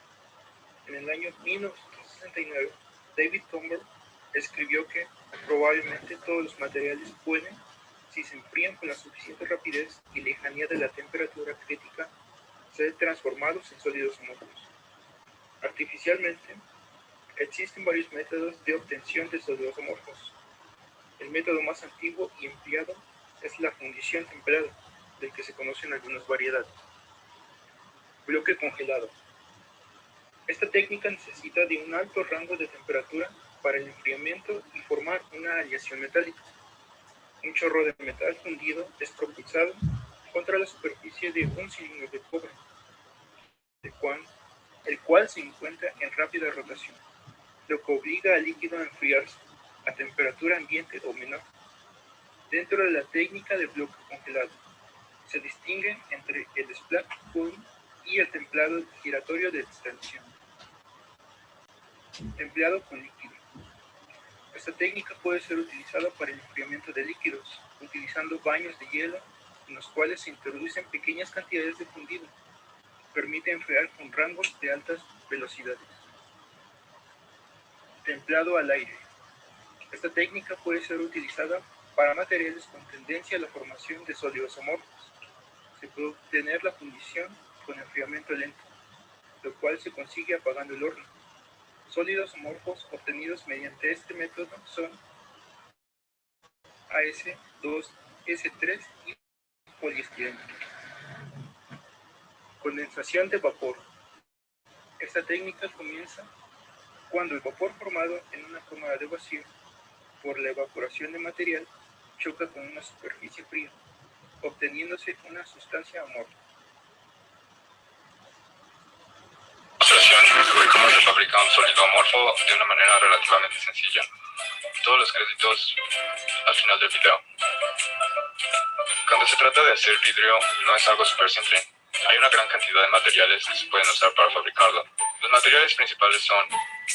En el año 1969, David Thornburg escribió que probablemente todos los materiales pueden, si se enfrían con la suficiente rapidez y lejanía de la temperatura crítica, ser transformados en sólidos amorfos. Artificialmente, existen varios métodos de obtención de sólidos amorfos. El método más antiguo y empleado es la fundición templada, del que se conocen algunas variedades. Bloque congelado. Esta técnica necesita de un alto rango de temperatura para el enfriamiento y formar una aleación metálica. Un chorro de metal fundido es propulsado contra la superficie de un cilindro de cobre, el cual se encuentra en rápida rotación, lo que obliga al líquido a enfriarse a temperatura ambiente o menor. Dentro de la técnica de bloque congelado, se distingue entre el splat cooling y el templado giratorio de extracción. Templado con líquido. Esta técnica puede ser utilizada para el enfriamiento de líquidos, utilizando baños de hielo en los cuales se introducen pequeñas cantidades de fundido. Permite enfriar con rangos de altas velocidades. Templado al aire. Esta técnica puede ser utilizada para materiales con tendencia a la formación de sólidos amorfos. Se puede obtener la fundición con enfriamiento lento, lo cual se consigue apagando el horno. Sólidos amorfos obtenidos mediante este método son AS2S3 y poliestireno. Condensación de vapor. Esta técnica comienza cuando el vapor formado en una cámara de vacío por la evaporación de material choca con una superficie fría, obteniéndose una sustancia amorfa. Sobre cómo se fabrica un sólido amorfo de una manera relativamente sencilla. Todos los créditos al final del video. Cuando se trata de hacer vidrio, no es algo súper simple. Hay una gran cantidad de materiales que se pueden usar para fabricarlo. Los materiales principales son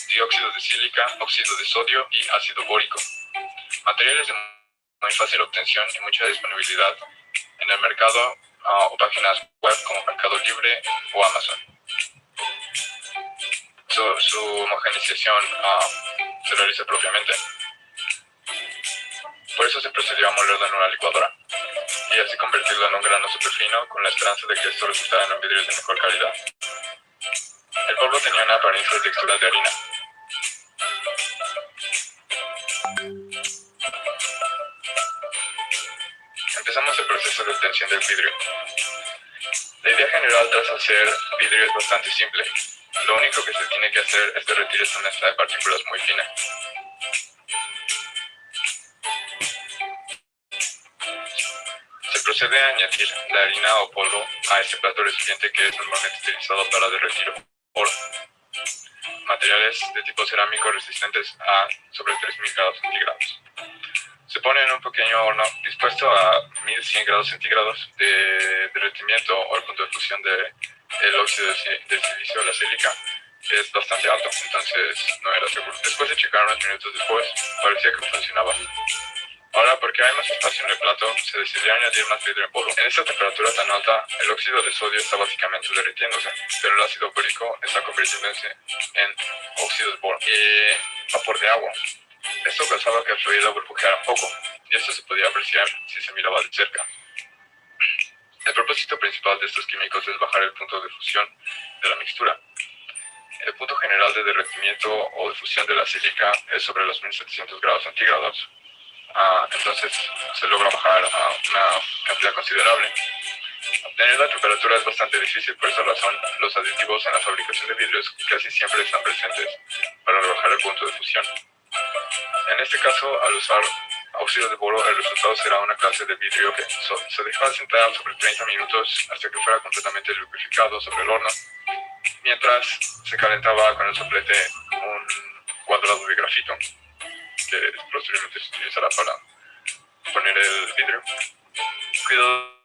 dióxido de sílica, óxido de sodio y ácido bórico. Materiales de muy fácil obtención y mucha disponibilidad en el mercado o páginas web como Mercado Libre o Amazon. Su homogenización se realiza propiamente. Por eso se procedió a molerlo en una licuadora y así convertirlo en un grano súper fino con la esperanza de que esto resultara en un vidrio de mejor calidad. El polvo tenía una apariencia y textura de harina. Empezamos el proceso de obtención del vidrio. La idea general tras hacer vidrio es bastante simple. Lo único que se tiene que hacer es derretir esta mezcla de partículas muy fina. Se procede a añadir la harina o polvo a este plato recipiente que es normalmente utilizado para derretir oro. Materiales de tipo cerámico resistentes a sobre 3000 grados centígrados. Se pone en un pequeño horno dispuesto a 1100 grados centígrados de derretimiento o el punto de fusión del óxido de silicio, la sílica, que es bastante alto, entonces no era seguro. Después de checar unos minutos después, parecía que funcionaba. Ahora, porque hay más espacio en el plato, se decidió añadir más vidrio en polvo. En esta temperatura tan alta, el óxido de sodio está básicamente derritiéndose, pero el ácido bórico está convirtiéndose en óxido de boro y vapor de agua. Esto causaba que el fluido burbujeara un poco, y esto se podía apreciar si se miraba de cerca. El propósito principal de estos químicos es bajar el punto de fusión de la mixtura. El punto general de derretimiento o de fusión de la sílica es sobre los 1700 grados centígrados. Entonces se logra bajar a una cantidad considerable. Obtener la temperatura es bastante difícil, por esa razón los aditivos en la fabricación de vidrios casi siempre están presentes para rebajar el punto de fusión. En este caso, al usar óxido de boro, el resultado será una clase de vidrio que se deja sentar sobre 30 minutos hasta que fuera completamente lubrificado sobre el horno, mientras se calentaba con el soplete un cuadrado de grafito, que posteriormente se utilizará para poner el vidrio. Cuidado.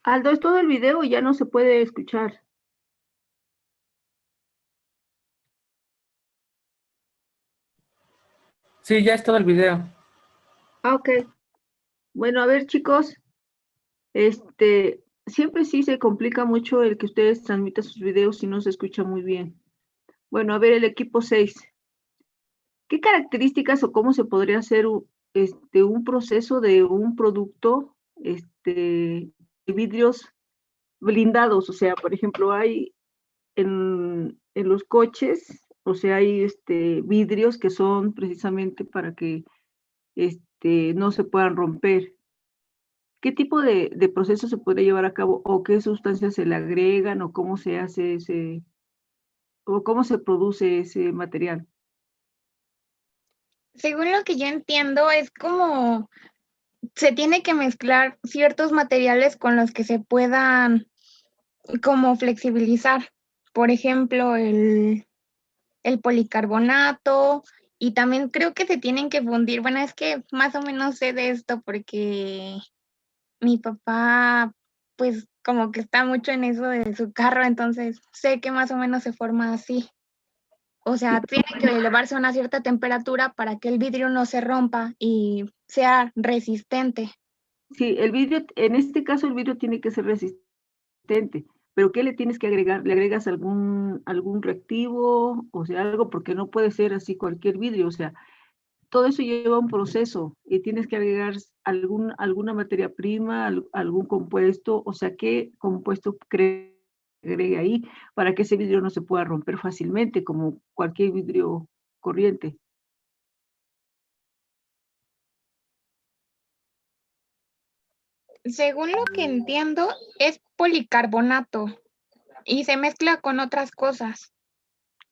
Aldo, es todo el video y ya no se puede escuchar. Sí, ya es todo el video. Ah, ok. Bueno, a ver, chicos, siempre sí se complica mucho el que ustedes transmitan sus videos y no se escucha muy bien. Bueno, a ver, el equipo 6. ¿Qué características o cómo se podría hacer un proceso de un producto de vidrios blindados? O sea, por ejemplo, hay en los coches, o sea, hay vidrios que son precisamente para que no se puedan romper. ¿Qué tipo de proceso se puede llevar a cabo o qué sustancias se le agregan o cómo se hace o cómo se produce ese material? Según lo que yo entiendo, es como se tiene que mezclar ciertos materiales con los que se puedan como flexibilizar. Por ejemplo, el policarbonato y también creo que se tienen que fundir. Bueno, es que más o menos sé de esto porque mi papá, pues como que está mucho en eso de su carro, entonces sé que más o menos se forma así. O sea, tiene que elevarse a una cierta temperatura para que el vidrio no se rompa y sea resistente. Sí, el vidrio, en este caso el vidrio tiene que ser resistente, pero ¿qué le tienes que agregar? ¿Le agregas algún reactivo? O sea, algo, porque no puede ser así cualquier vidrio, o sea, todo eso lleva un proceso y tienes que agregar alguna materia prima, algún compuesto, o sea, ¿qué compuesto agregue ahí para que ese vidrio no se pueda romper fácilmente como cualquier vidrio corriente? Según lo que entiendo, es policarbonato y se mezcla con otras cosas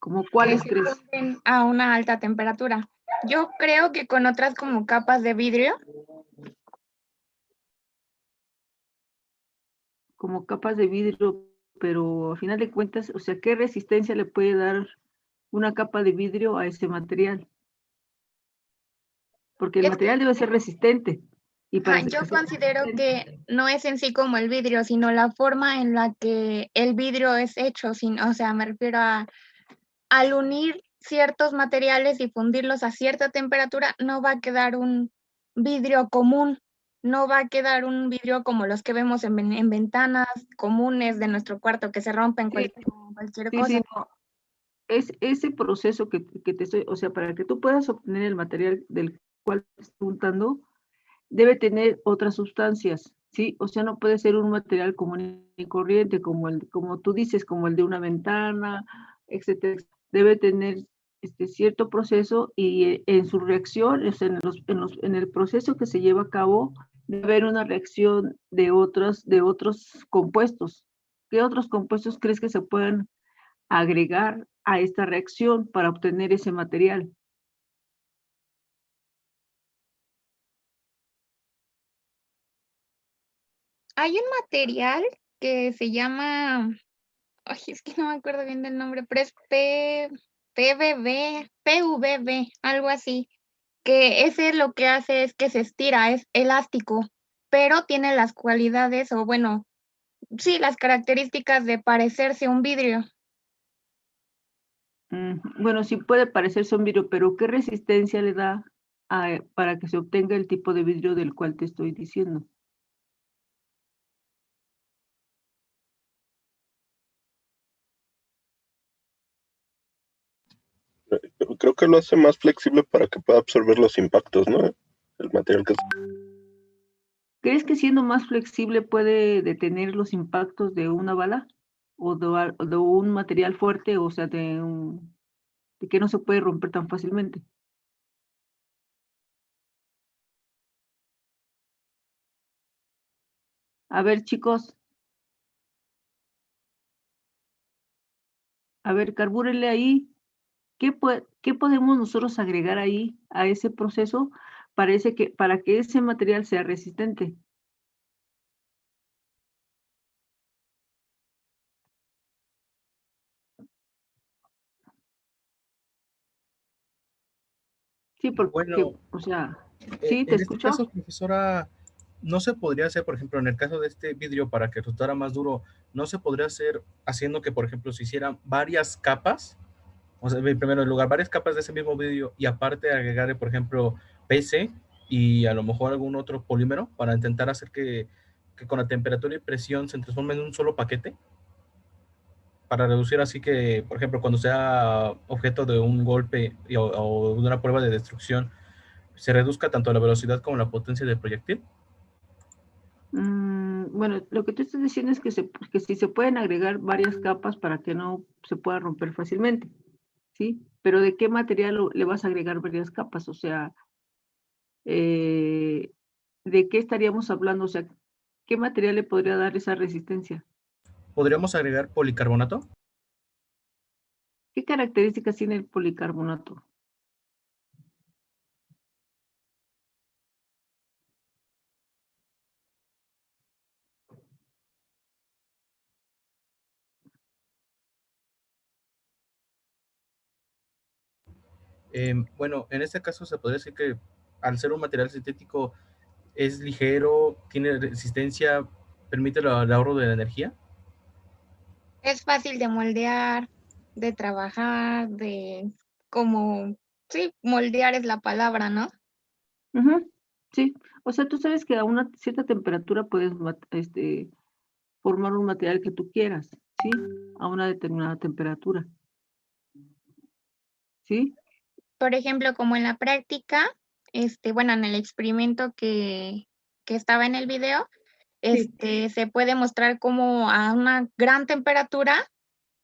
¿Como que cuáles se crees? funden a una alta temperatura. Yo creo que con otras como capas de vidrio. Como capas de vidrio, pero a final de cuentas, o sea, ¿qué resistencia le puede dar una capa de vidrio a ese material? Porque el Es que material debe ser resistente. Y para yo que sea considero resistente, que no es en sí como el vidrio, sino la forma en la que el vidrio es hecho. O sea, me refiero a al unir ciertos materiales y fundirlos a cierta temperatura, no va a quedar un vidrio común, no va a quedar un vidrio como los que vemos en ventanas comunes de nuestro cuarto que se rompen sí, cualquier sí, cosa. sí, no. Es ese proceso que te estoy, o sea, para que tú puedas obtener el material del cual te estoy preguntando, debe tener otras sustancias, ¿sí? O sea, no puede ser un material común y corriente, como tú dices, como el de una ventana, etcétera. Debe tener cierto proceso y en su reacción, o sea, en el proceso que se lleva a cabo, debe haber una reacción de otros compuestos. ¿Qué otros compuestos crees que se puedan agregar a esta reacción para obtener ese material? Hay un material que se llama, ay, es que no me acuerdo bien del nombre, pero es PVB, algo así, que ese lo que hace es que se estira, es elástico, pero tiene las cualidades, o bueno, sí, las características de parecerse a un vidrio. Bueno, sí puede parecerse un vidrio, pero ¿qué resistencia le da para que se obtenga el tipo de vidrio del cual te estoy diciendo? Creo que lo hace más flexible para que pueda absorber los impactos, ¿no? El material que... ¿Crees que siendo más flexible puede detener los impactos de una bala o de un material fuerte, o sea, de que no se puede romper tan fácilmente? A ver, chicos, a ver, carbúrenle ahí. ¿Qué podemos nosotros agregar ahí a ese proceso para que ese material sea resistente? Sí, porque, Bueno, o sea, sí, te en este escucho. caso, profesora, no se podría hacer, por ejemplo, en el caso de este vidrio, para que resultara más duro, no se podría hacer haciendo que, por ejemplo, se hicieran varias capas, o sea, en primer lugar, varias capas de ese mismo vidrio y aparte agregarle, por ejemplo, PC y a lo mejor algún otro polímero para intentar hacer que con la temperatura y presión se transforme en un solo paquete, para reducir así que, por ejemplo, cuando sea objeto de un golpe o de una prueba de destrucción, se reduzca tanto la velocidad como la potencia del proyectil. Bueno, lo que tú estás diciendo es que sí se pueden agregar varias capas para que no se pueda romper fácilmente, ¿sí? Pero ¿de qué material le vas a agregar varias capas? O sea, ¿de qué estaríamos hablando? O sea, ¿qué material le podría dar esa resistencia? ¿Podríamos agregar policarbonato? ¿Qué características tiene el policarbonato? Bueno, en este caso se podría decir que al ser un material sintético es ligero, tiene resistencia, permite el ahorro de la energía. Es fácil de moldear, de trabajar, de como, sí, moldear es la palabra, ¿no? Sí, o sea, tú sabes que a una cierta temperatura puedes formar un material que tú quieras, ¿sí? A una determinada temperatura. ¿Sí? Por ejemplo, como en la práctica, bueno, en el experimento que estaba en el video, se puede mostrar cómo a una gran temperatura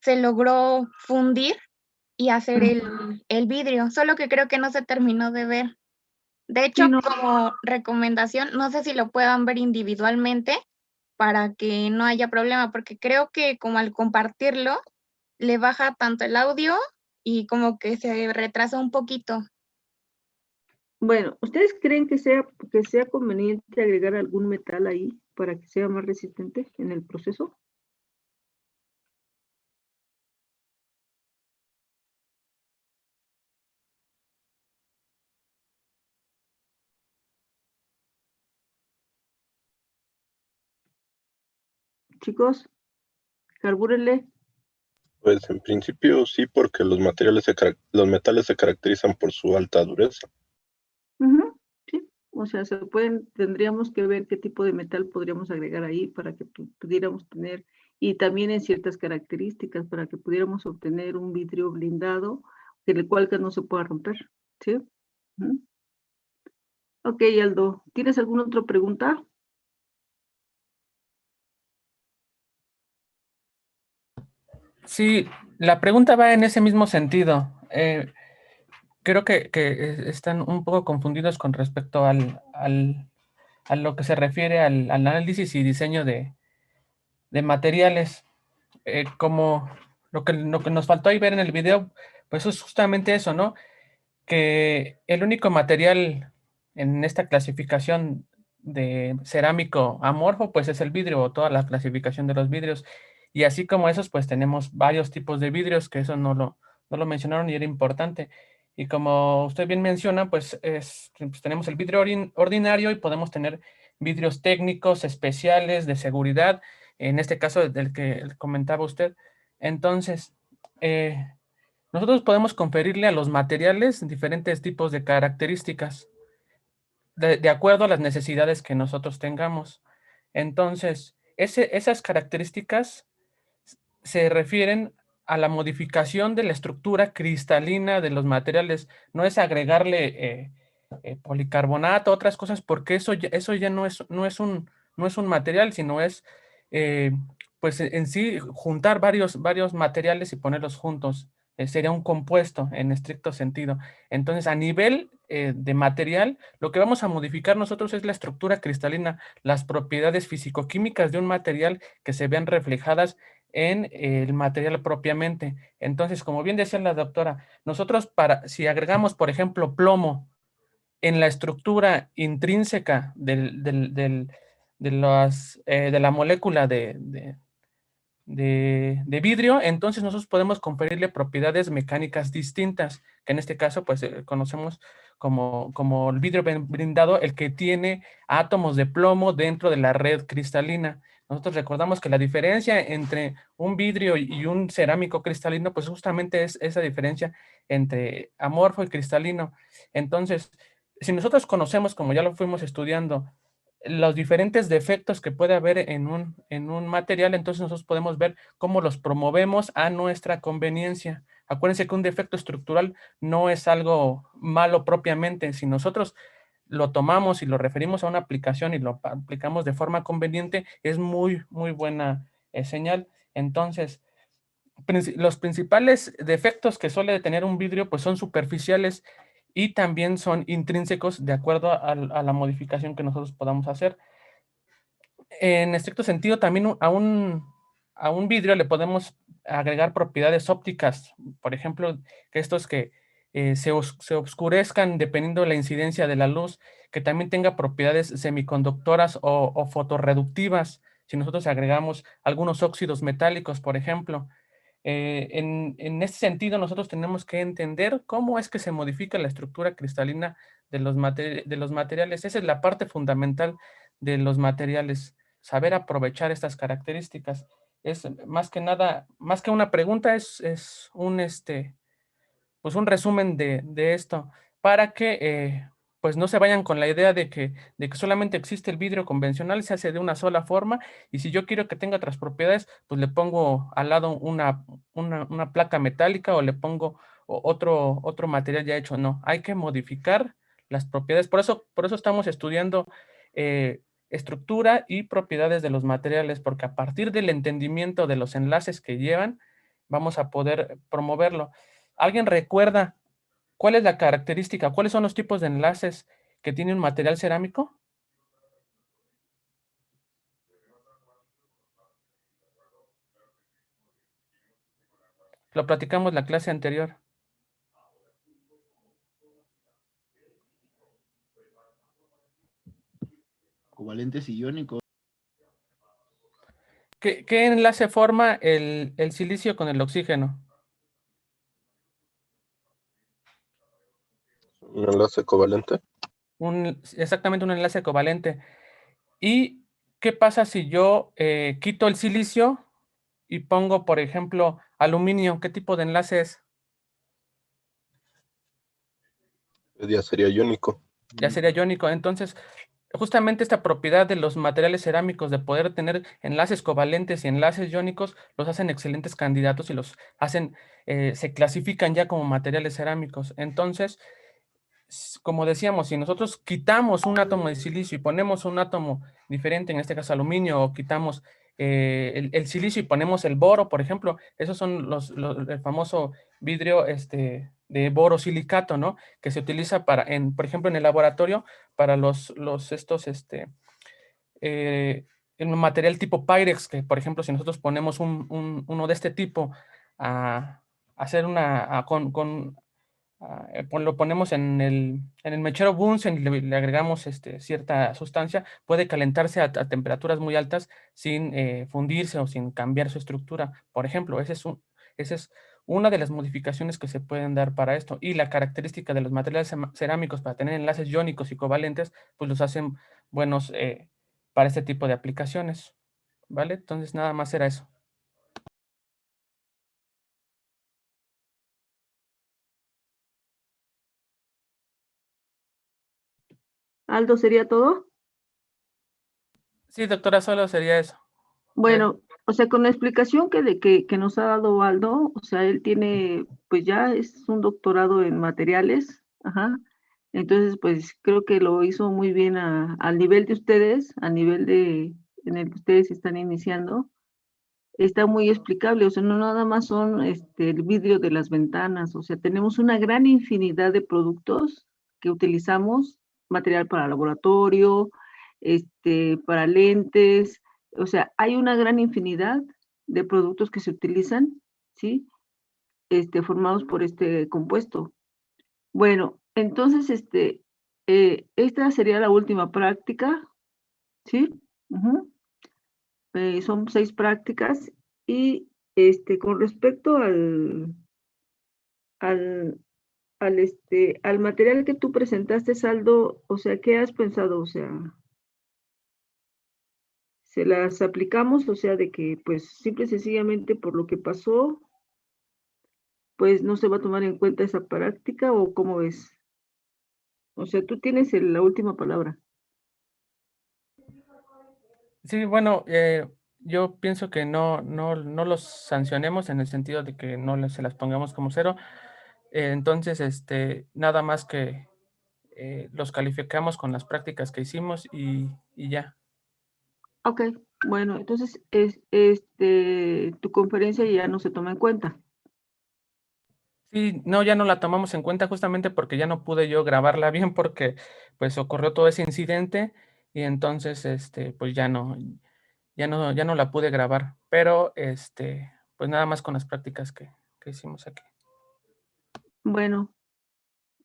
se logró fundir y hacer el vidrio, solo que creo que no se terminó de ver. De hecho, Sí, no. como recomendación, no sé si lo puedan ver individualmente para que no haya problema, porque creo que como al compartirlo, le baja tanto el audio y como que se retrasa un poquito. Bueno, ¿ustedes creen que sea conveniente agregar algún metal ahí para que sea más resistente en el proceso? Chicos, carbúrenle. Pues en principio sí, porque los metales se caracterizan por su alta dureza. Sí, o sea, tendríamos que ver qué tipo de metal podríamos agregar ahí para que pudiéramos tener, y también en ciertas características, para que pudiéramos obtener un vidrio blindado, el cual que no se pueda romper, ¿sí? Ok, Aldo, ¿tienes alguna otra pregunta? Sí, la pregunta va en ese mismo sentido. Creo que están un poco confundidos con respecto a lo que se refiere al análisis y diseño de materiales. Como lo que nos faltó ahí ver en el video, pues es justamente eso, ¿no? Que el único material en esta clasificación de cerámico amorfo, pues es el vidrio o toda la clasificación de los vidrios. Y así como esos, pues tenemos varios tipos de vidrios, que eso no lo mencionaron y era importante. Y como usted bien menciona, pues tenemos el vidrio ordinario y podemos tener vidrios técnicos, especiales, de seguridad, en este caso del que comentaba usted. Entonces, nosotros podemos conferirle a los materiales diferentes tipos de características de acuerdo a las necesidades que nosotros tengamos. Entonces, esas características se refieren a la modificación de la estructura cristalina de los materiales. No es agregarle policarbonato, otras cosas, porque eso ya no es un material, sino es, pues en sí, juntar varios materiales y ponerlos juntos. Sería un compuesto en estricto sentido. Entonces, a nivel de material, lo que vamos a modificar nosotros es la estructura cristalina, las propiedades físico-químicas de un material que se vean reflejadas en el material propiamente. Entonces, como bien decía la doctora, nosotros si agregamos, por ejemplo, plomo en la estructura intrínseca de la molécula de vidrio, entonces nosotros podemos conferirle propiedades mecánicas distintas, que en este caso pues conocemos como el vidrio blindado, el que tiene átomos de plomo dentro de la red cristalina. Nosotros recordamos que la diferencia entre un vidrio y un cerámico cristalino, pues justamente es esa diferencia entre amorfo y cristalino. Entonces, si nosotros conocemos, como ya lo fuimos estudiando, los diferentes defectos que puede haber en un material, entonces nosotros podemos ver cómo los promovemos a nuestra conveniencia. Acuérdense que un defecto estructural no es algo malo propiamente. Si nosotros lo tomamos y lo referimos a una aplicación y lo aplicamos de forma conveniente, es muy, muy buena señal. Entonces, los principales defectos que suele tener un vidrio pues son superficiales y también son intrínsecos de acuerdo a la modificación que nosotros podamos hacer. En estricto sentido, también a un vidrio le podemos agregar propiedades ópticas, por ejemplo, que estos que se oscurezcan dependiendo de la incidencia de la luz, que también tenga propiedades semiconductoras o fotorreductivas, si nosotros agregamos algunos óxidos metálicos, por ejemplo. En este sentido, nosotros tenemos que entender cómo es que se modifica la estructura cristalina de los materiales. Esa es la parte fundamental de los materiales, saber aprovechar estas características. Es más que nada, más que una pregunta, es un, pues un resumen de esto, para que pues no se vayan con la idea de que solamente existe el vidrio convencional, se hace de una sola forma, y si yo quiero que tenga otras propiedades, pues le pongo al lado una placa metálica o le pongo otro material ya hecho. No, hay que modificar las propiedades. Por eso estamos estudiando estructura y propiedades de los materiales, porque a partir del entendimiento de los enlaces que llevan, vamos a poder promoverlo. ¿Alguien recuerda cuál es la característica, cuáles son los tipos de enlaces que tiene un material cerámico? Lo platicamos la clase anterior. Covalentes y iónicos. ¿Qué enlace forma el silicio con el oxígeno? ¿Un enlace covalente? Exactamente, un enlace covalente. ¿Y qué pasa si yo quito el silicio y pongo, por ejemplo, aluminio? ¿Qué tipo de enlace es? Ya sería iónico. Ya sería iónico. Entonces, justamente esta propiedad de los materiales cerámicos de poder tener enlaces covalentes y enlaces iónicos los hacen excelentes candidatos y los hacen, se clasifican ya como materiales cerámicos. Entonces, como decíamos, si nosotros quitamos un átomo de silicio y ponemos un átomo diferente, en este caso aluminio, o quitamos el silicio y ponemos el boro, por ejemplo, esos son el famoso vidrio de borosilicato, ¿no? Que se utiliza por ejemplo, en el laboratorio para el material tipo Pyrex, que por ejemplo, si nosotros ponemos uno de este tipo a hacer lo ponemos en el mechero Bunsen y le agregamos cierta sustancia, puede calentarse a temperaturas muy altas sin fundirse o sin cambiar su estructura. Por ejemplo, esa es una de las modificaciones que se pueden dar para esto. Y la característica de los materiales cerámicos para tener enlaces iónicos y covalentes, pues los hacen buenos para este tipo de aplicaciones. ¿Vale? Entonces nada más era eso. Aldo, ¿sería todo? Sí, doctora, solo sería eso. Bueno, o sea, con la explicación que nos ha dado Aldo, o sea, él tiene, pues ya es un doctorado en materiales, ajá. Entonces, pues creo que lo hizo muy bien al nivel de ustedes, a nivel en el que ustedes están iniciando. Está muy explicable, o sea, no nada más son el vidrio de las ventanas, o sea, tenemos una gran infinidad de productos que utilizamos, material para laboratorio, para lentes, o sea, hay una gran infinidad de productos que se utilizan, ¿sí? Formados por este compuesto. Bueno, entonces, esta sería la última práctica, ¿sí? Son 6 prácticas Y con respecto al material que tú presentaste, Aldo, o sea, ¿qué has pensado? O sea, ¿se las aplicamos? O sea, de que, pues, simple y sencillamente por lo que pasó, pues no se va a tomar en cuenta esa práctica, ¿o cómo ves? O sea, tú tienes la última palabra. Sí, bueno, yo pienso que no los sancionemos en el sentido de que se las pongamos como 0. Entonces, nada más que los calificamos con las prácticas que hicimos y ya. Ok, bueno, entonces tu conferencia ya no se toma en cuenta. Sí, no, ya no la tomamos en cuenta justamente porque ya no pude yo grabarla bien porque pues ocurrió todo ese incidente y entonces pues ya no la pude grabar, pero pues nada más con las prácticas que hicimos aquí. Bueno,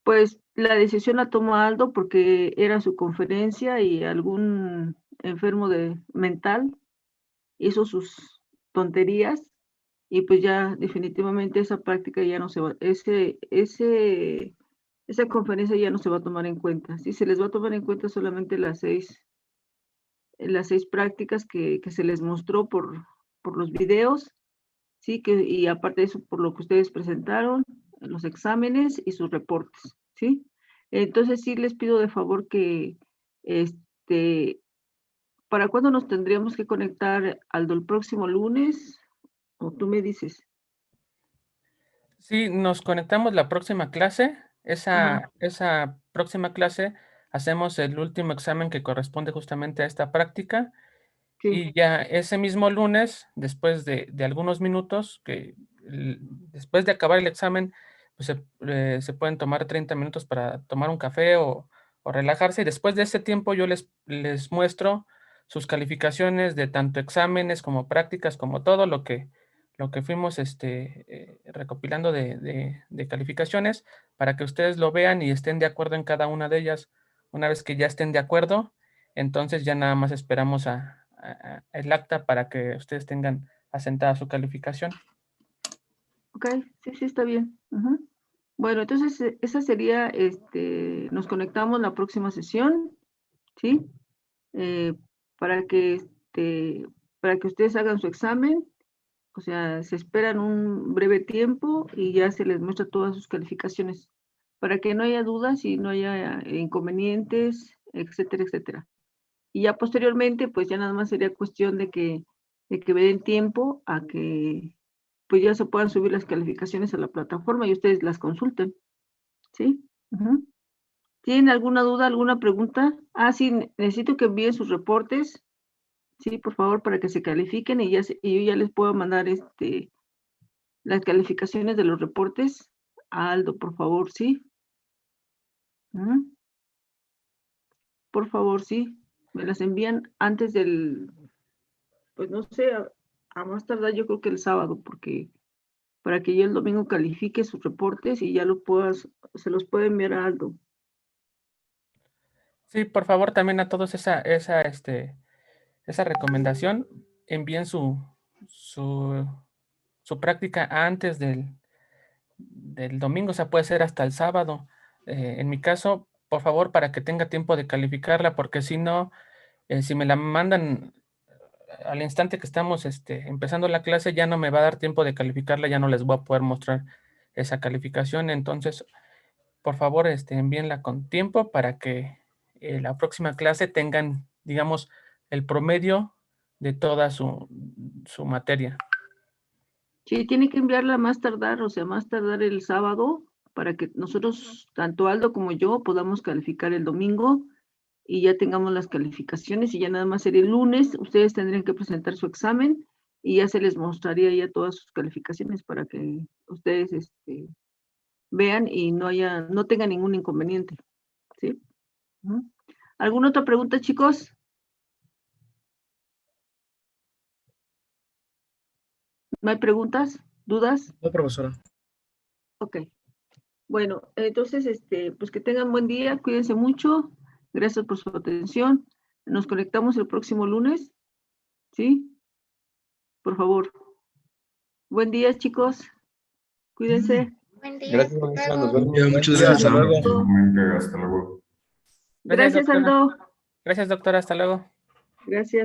pues la decisión la tomó Aldo porque era su conferencia y algún enfermo mental hizo sus tonterías y pues ya definitivamente esa práctica ya no se va, esa conferencia ya no se va a tomar en cuenta. Sí, se les va a tomar en cuenta solamente las 6 prácticas que se les mostró por los videos, sí, y aparte de eso, por lo que ustedes presentaron, los exámenes y sus reportes, ¿sí? Entonces sí les pido de favor que, ¿para cuándo nos tendríamos que conectar, Aldo? ¿El próximo lunes? ¿O tú me dices? Sí, nos conectamos la próxima clase. Ajá. Esa próxima clase hacemos el último examen que corresponde justamente a esta práctica. Sí. Y ya ese mismo lunes, después de algunos minutos, después de acabar el examen, pues se pueden tomar 30 minutos para tomar un café o relajarse. Y después de ese tiempo yo les muestro sus calificaciones de tanto exámenes como prácticas, como todo lo que fuimos recopilando de calificaciones para que ustedes lo vean y estén de acuerdo en cada una de ellas. Una vez que ya estén de acuerdo, entonces ya nada más esperamos el acta para que ustedes tengan asentada su calificación. Ok, sí, está bien. Ajá. Bueno, entonces esa sería, nos conectamos la próxima sesión, ¿sí? Para que, ustedes hagan su examen, o sea, se esperan un breve tiempo y ya se les muestra todas sus calificaciones, para que no haya dudas y no haya inconvenientes, etcétera, etcétera. Y ya posteriormente, pues ya nada más sería cuestión de que me den tiempo a que pues ya se puedan subir las calificaciones a la plataforma y ustedes las consulten, ¿sí? Ujú. ¿Tienen alguna duda, alguna pregunta? Sí, necesito que envíen sus reportes, sí, por favor, para que se califiquen y y yo ya les puedo mandar las calificaciones de los reportes a Aldo, por favor, ¿sí? Ujú. Por favor, sí, me las envían antes pues no sé, a más tardar yo creo que el sábado, porque para que yo el domingo califique sus reportes y ya se los puede enviar a Aldo. Sí, por favor, también a todos esa recomendación, envíen su práctica antes del domingo, o sea, puede ser hasta el sábado. En mi caso, por favor, para que tenga tiempo de calificarla, porque si no, si me la mandan al instante que estamos empezando la clase, ya no me va a dar tiempo de calificarla, ya no les voy a poder mostrar esa calificación. Entonces, por favor, envíenla con tiempo para que la próxima clase tengan, digamos, el promedio de toda su materia. Sí, tiene que enviarla más tardar, o sea, más tardar el sábado, para que nosotros, tanto Aldo como yo, podamos calificar el domingo y ya tengamos las calificaciones y ya nada más sería el lunes, ustedes tendrían que presentar su examen y ya se les mostraría ya todas sus calificaciones para que ustedes vean y no tengan ningún inconveniente, ¿sí? Ujú. ¿Alguna otra pregunta, chicos? ¿No hay preguntas? ¿Dudas? No, profesora. Ok. Bueno, entonces, pues que tengan buen día, cuídense mucho, gracias por su atención. Nos conectamos el próximo lunes, ¿sí? Por favor. Buen día, chicos. Cuídense. Buen día. Gracias, hasta Vanessa. luego. Nos vemos. Ya, muchas gracias. Hasta luego. Igualmente, hasta luego. Gracias, doctora. Aldo. Gracias, doctora. Hasta luego. Gracias.